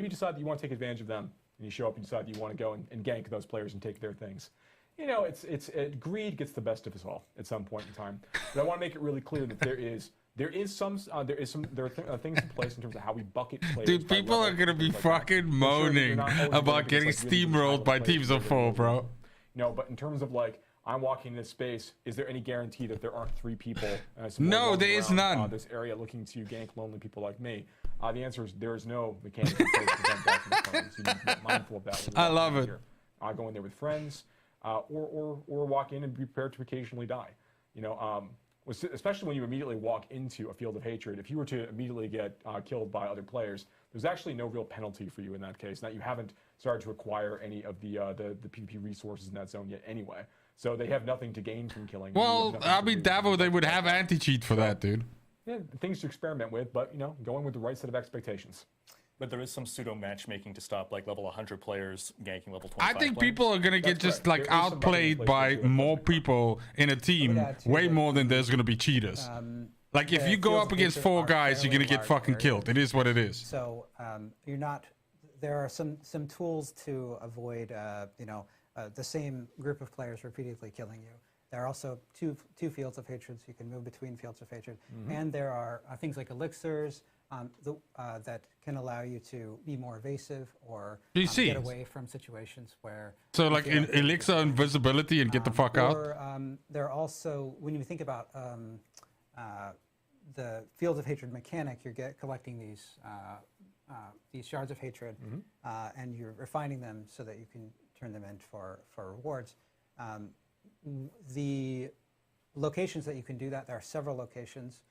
decide that you want to take advantage of them, and you show up and decide that you want to go and gank those players and take their things. You know, greed gets the best of us all at some point in time. But I want to make it really clear that there are things in place in terms of how we bucket players. Dude, by people level, are gonna be things like that. fucking Make sure that you're moaning not always about going getting against, like, really steamrolled by players teams that of are 4, really bro. good. No, but in terms of like, I'm walking in this space, is there any guarantee that there aren't 3 people? No, there is none. This area looking to gank lonely people like me. The answer is there is no mechanic in place to prevent that from occurring. So you need to be mindful of that. when you're I love walking it. Here. Go in there with friends, or walk in and be prepared to occasionally die. You know, especially when you immediately walk into a field of hatred. If you were to immediately get killed by other players, there's actually no real penalty for you in that case. That you haven't started to acquire any of the PvP resources in that zone yet anyway. So they have nothing to gain from killing you. Well, You have I nothing to mean, lose from Davo, they something would like have that. anti-cheat for that, dude. Yeah, things to experiment with, but you know, going with the right set of expectations. But there is some pseudo matchmaking to stop like level 100 players ganking level 25 I think players. people are gonna get That's just correct. like There is some outplayed bucket by in place for more sure. people in a team, add to way that more than there's gonna be cheaters. Like if the you go fields up of against hatred 4 are guys, you're fairly gonna get large fucking areas. killed. It is what it is. So you're not. There are some tools to avoid, the same group of players repeatedly killing you. There are also two fields of hatred, so you can move between fields of hatred, and there are things like elixirs that can allow you to be more evasive or GCs. get away from situations where. So you like feel like you're elixir invisibility and get the fuck out. Or there are also, when you think about the fields of hatred mechanic, you're collecting these shards of hatred, and you're refining them so that you can turn them in for rewards. The locations that you can do that, there are several locations,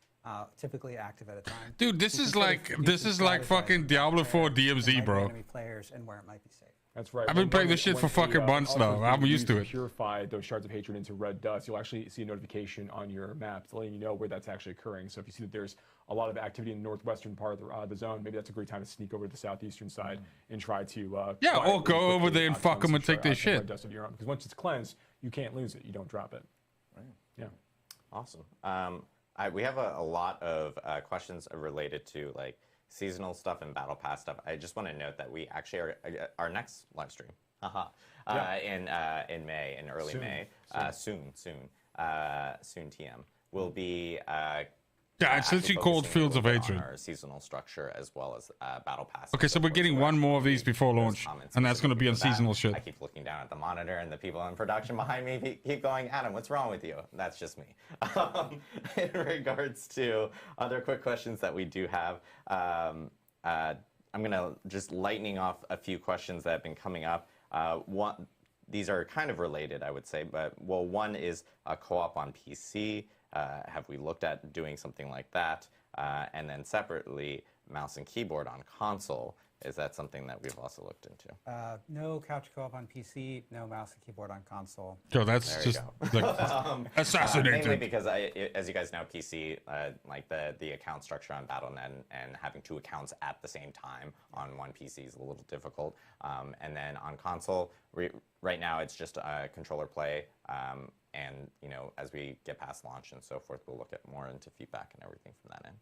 typically active at a time. Dude, this You is can sort of- like you this can is like strategize fucking about Diablo where 4 there DMZ, might be bro. enemy players and where it might be safe. That's right. I've been playing this shit for fucking months now. I'm used to it. Purify those shards of hatred into red dust. You'll actually see a notification on your map letting you know where that's actually occurring. So if you see that there's a lot of activity in the northwestern part of the zone, maybe that's a great time to sneak over to the southeastern side and try to Yeah, or quietly, go over quickly there and fuck cleanse 'em and some take their red shit. dust of your own. Because once it's cleansed, you can't lose it. You don't drop it. Right. Yeah. Awesome. We have a lot of questions related to like seasonal stuff and battle pass stuff. I just want to note that we actually are our next live stream, in May, in early Soon. May, soon TM will be. Yeah, it's literally called focusing a Fields of little bit on Hatred. our seasonal structure as well as battle pass. Okay, so we're getting one more of these before launch, and that's gonna be on seasonal shit. I keep looking down at the monitor, and the people in production behind me keep going, Adam, what's wrong with you? That's just me. In regards to other quick questions that we do have, I'm gonna just lightning off a few questions that have been coming up. These are kind of related, I would say, but well, one is co-op on PC. Have we looked at doing something like that? And then separately, mouse and keyboard on console. Is that something that we've also looked into? No couch co-op on PC, no mouse and keyboard on console. So that's There just you like, assassinated. Mainly because, as you guys know, PC, like the account structure on Battle.net and having 2 accounts at the same time on one PC is a little difficult. And then on console, right now it's just controller play. And as we get past launch and so forth, we'll look at more into feedback and everything from that end.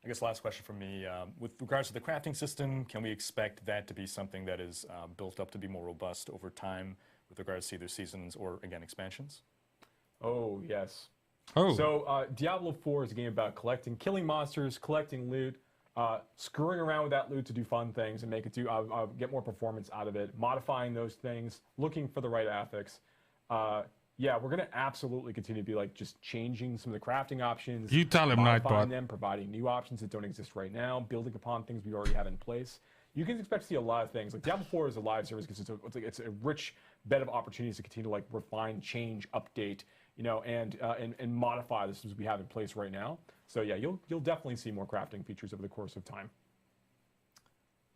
I guess last question from me. With regards to the crafting system, can we expect that to be something that is built up to be more robust over time with regards to either seasons or, again, expansions? Oh, yes. Oh. So Diablo 4 is a game about killing monsters, collecting loot, screwing around with that loot to do fun things and make it get more performance out of it, modifying those things, looking for the right affix. Yeah, we're going to absolutely continue to be like just changing some of the crafting options. You tell him, modifying Nightbot. them, providing new options that don't exist right now, building upon things we already have in place. You can expect to see a lot of things. Like Diablo 4 is a live service because it's a rich bed of opportunities to continue to like refine, change, update, and modify the systems we have in place right now. So yeah, you'll definitely see more crafting features over the course of time.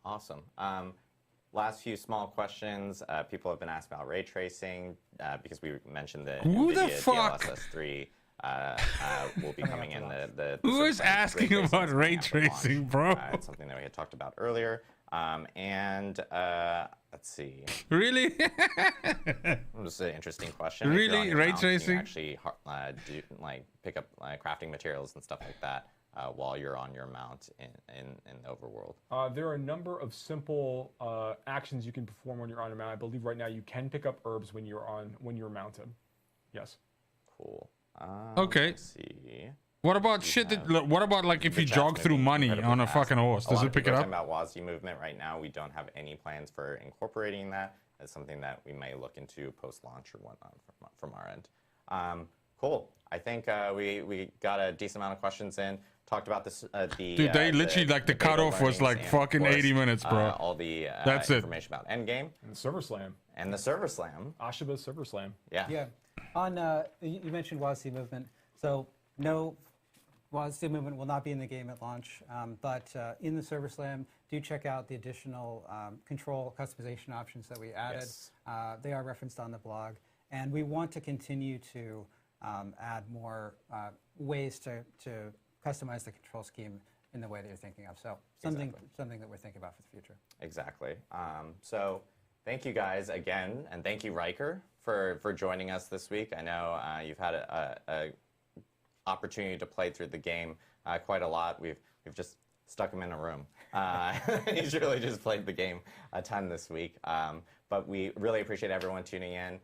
Awesome. Last few small questions. People have been asking about ray tracing because we mentioned the Who the NVIDIA fuck? DLSS 3 will be coming in. Who is asking about ray tracing, bro? It's something that we had talked about earlier. And let's see. Really? This is an interesting question. Really? If you're on your Ray mount, can you tracing? actually pick up crafting materials and stuff like that while you're on your mount in the overworld? There are a number of simple actions you can perform when you're on a mount. I believe right now you can pick up herbs when you're mounted. Yes. Cool. Okay. Let's see. What about shit what about like if you chat's jog through moving money incredibly on a fast. fucking horse? A Does lot it of pick people it are up? talking about WASD movement right now. We don't have any plans for incorporating that. That's something that we may look into post-launch or whatnot from our end. Cool. I think we got a decent amount of questions in. Talked about this. Dude, they literally like the beta cutoff was learnings like and, of fucking course, 80 minutes, bro. All the That's it. information about Endgame And the Server Slam. and the Server Slam. Ashiba's Server Slam. Yeah. Yeah. On you mentioned WASD movement, so no WASD movement will not be in the game at launch, but in the Server Slam, do check out the additional control customization options that we added. Yes. They are referenced on the blog, and we want to continue to add more ways to customize the control scheme in the way that you're thinking of. So something that we're thinking about for the future. Exactly. So thank you guys again, and thank you, Riker, for joining us this week. I know you've had a opportunity to play through the game quite a lot. We've just stuck him in a room. He's really just played the game a ton this week. But we really appreciate everyone tuning in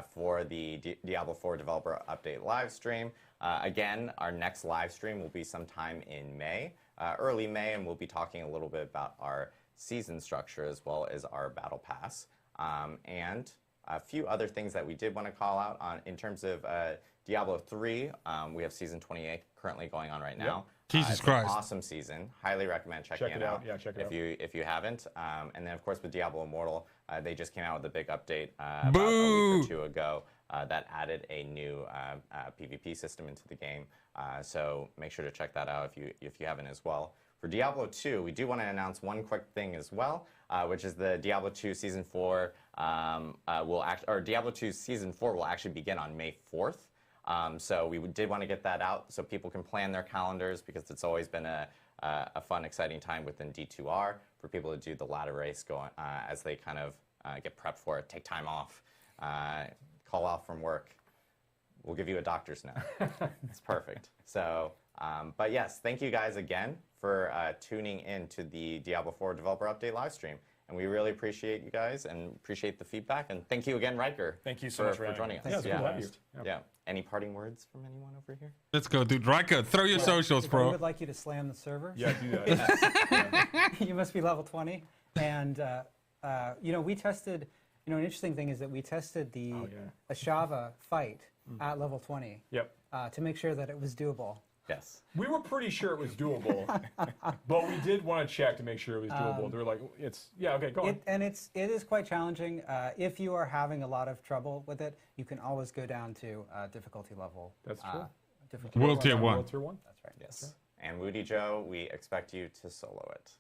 for the Diablo 4 Developer Update live stream. Again, our next live stream will be sometime in May, early May, and we'll be talking a little bit about our season structure as well as our Battle Pass. And a few other things that we did want to call out on in terms of Diablo 3. We have Season 28 currently going on right now. Jesus it's Christ. An awesome season. Highly recommend checking Check it it out. out. Yeah, check it out. If you haven't. And then, of course, with Diablo Immortal, they just came out with a big update about a Boo! week or two ago that added a new PvP system into the game. So make sure to check that out if you haven't as well. For Diablo 2, we do want to announce one quick thing as well, which is the Diablo 2 Season 4 Diablo 2 Season 4 will actually begin on May 4th. So we did want to get that out so people can plan their calendars, because it's always been a fun, exciting time within D2R for people to do the ladder race as they kind of get prepped for it, take time off, call off from work. We'll give you a doctor's note. It's perfect. So, but yes, thank you guys again for tuning in to the Diablo 4 Developer Update live stream. And we really appreciate you guys and appreciate the feedback. And thank you again, Riker. Thank you so much for joining us. Yeah, it's cool to have you. Yeah. Any parting words from anyone over here? Let's go, dude. Riker, throw your socials, We bro. would like you to slam the server. Yeah, do that. You must be level 20. And, we tested, an interesting thing is that we tested the Ashava fight at level 20 Yep. to make sure that it was doable. Yes. We were pretty sure it was doable, but we did want to check to make sure it was doable. They were like, okay, go on. It is quite challenging. If you are having a lot of trouble with it, you can always go down to difficulty level. That's true. Difficulty World Tier 1. World Tier 1? That's right. Yes. And Woody Joe, we expect you to solo it.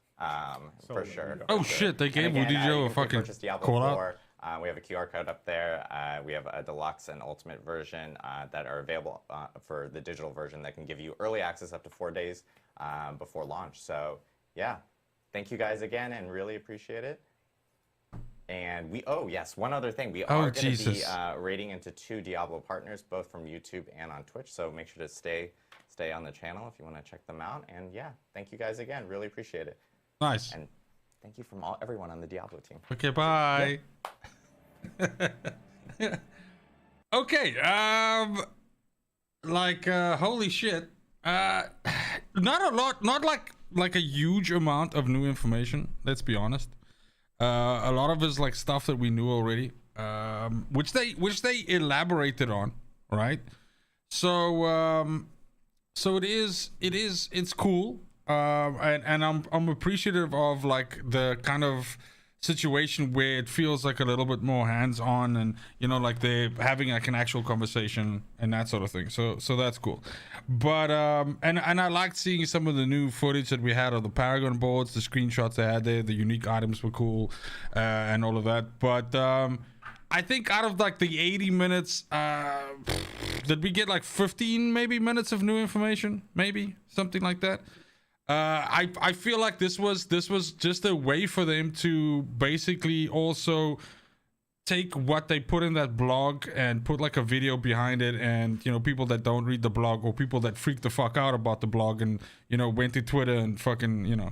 For sure. Oh shit, they gave Woody Joe a fucking call out. We have a QR code up there. We have a deluxe and ultimate version that are available for the digital version that can give you early access up to 4 days before launch. So yeah, thank you guys again and really appreciate it. And one other thing. We are going to be raiding into 2 Diablo partners, both from YouTube and on Twitch. So make sure to stay on the channel if you want to check them out. And yeah, thank you guys again. Really appreciate it. Nice. And thank you from everyone on the Diablo team. Okay, bye. Okay, holy shit. Not a lot, not like a huge amount of new information, let's be honest. A lot of it is like stuff that we knew already, which they elaborated on, right? So it's cool. And I'm appreciative of like the kind of situation where it feels like a little bit more hands-on, and like they're having like an actual conversation and that sort of thing. So that's cool. But and I liked seeing some of the new footage that we had of the Paragon boards, the screenshots they had there, the unique items were cool, and all of that. But I think out of like the 80 minutes, did we get like 15 maybe minutes of new information, maybe something like that? I feel like this was just a way for them to basically also take what they put in that blog and put like a video behind it, and people that don't read the blog or people that freak the fuck out about the blog and went to Twitter and fucking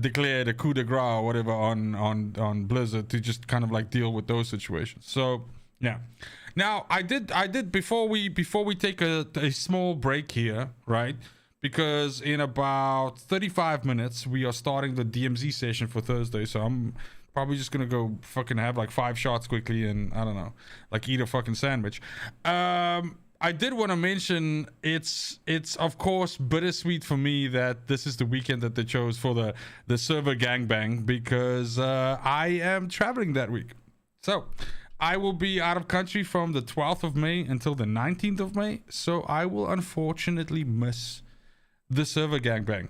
declared a coup de grace or whatever on Blizzard to just kind of like deal with those situations. So yeah. Now I did before we take a small break here, right? Because in about 35 minutes, we are starting the DMZ session for Thursday. So I'm probably just going to go fucking have like 5 shots quickly and, I don't know, like eat a fucking sandwich. I did want to mention it's of course bittersweet for me that this is the weekend that they chose for the server gangbang, because I am traveling that week. So I will be out of country from the 12th of May until the 19th of May. So I will unfortunately miss the server gangbang,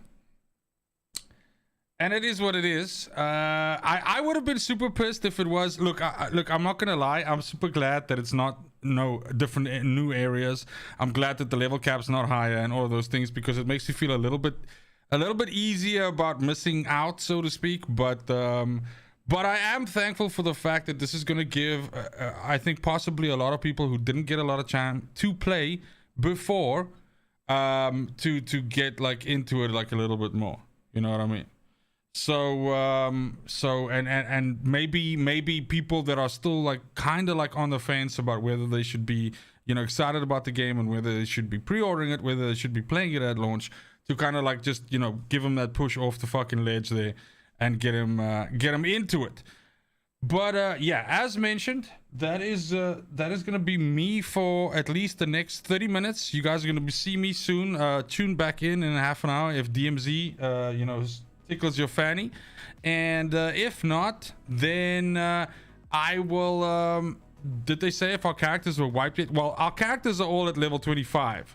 and it is what it is. I would have been super pissed if it was. Look, I'm not gonna lie, I'm super glad that it's not different new areas. I'm glad that the level cap's not higher and all of those things, because it makes you feel a little bit easier about missing out, so to speak. But I am thankful for the fact that this is gonna give I think possibly a lot of people who didn't get a lot of chance to play before to get like into it like a little bit more, you know what I mean? So and maybe people that are still like kind of like on the fence about whether they should be excited about the game and whether they should be pre-ordering it, whether they should be playing it at launch, to kind of like just give them that push off the fucking ledge there and get them into it. But yeah, as mentioned, that is gonna be me for at least the next 30 minutes. You guys are gonna see me soon. Tune back in half an hour if DMZ tickles your fanny, and if not, then I will. Did they say if our characters were wiped yet? Well, our characters are all at level 25,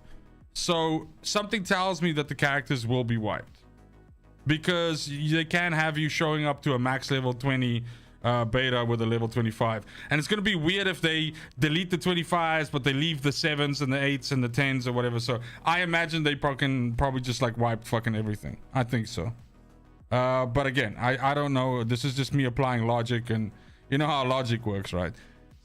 so something tells me that the characters will be wiped, because they can't have you showing up to a max level 20 beta with a level 25, and it's gonna be weird if they delete the 25s but they leave the 7s and the 8s and the 10s or whatever. So I imagine they probably just like wiped fucking everything. I think so, but again, I don't know. This is just me applying logic, and you know how logic works, right?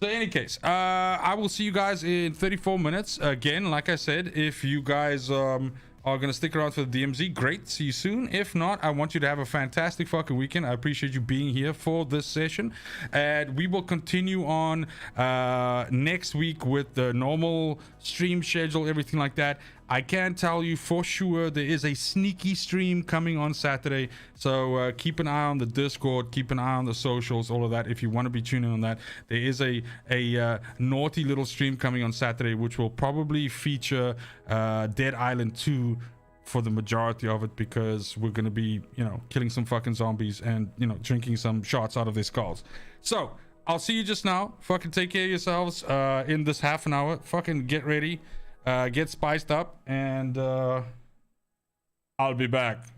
So in any case, I will see you guys in 34 minutes again. Like I said, if you guys are gonna stick around for the DMZ, great, see you soon. If not, I want you to have a fantastic fucking weekend. I appreciate you being here for this session, and we will continue on next week with the normal stream schedule, everything like that. I can tell you for sure there is a sneaky stream coming on Saturday. So keep an eye on the Discord, keep an eye on the socials, all of that. If you want to be tuning on that, there is a naughty little stream coming on Saturday, which will probably feature Dead Island 2 for the majority of it, because we're going to be, killing some fucking zombies and, drinking some shots out of their skulls. So I'll see you just now. Fucking take care of yourselves in this half an hour. Fucking get ready, get spiced up, and I'll be back.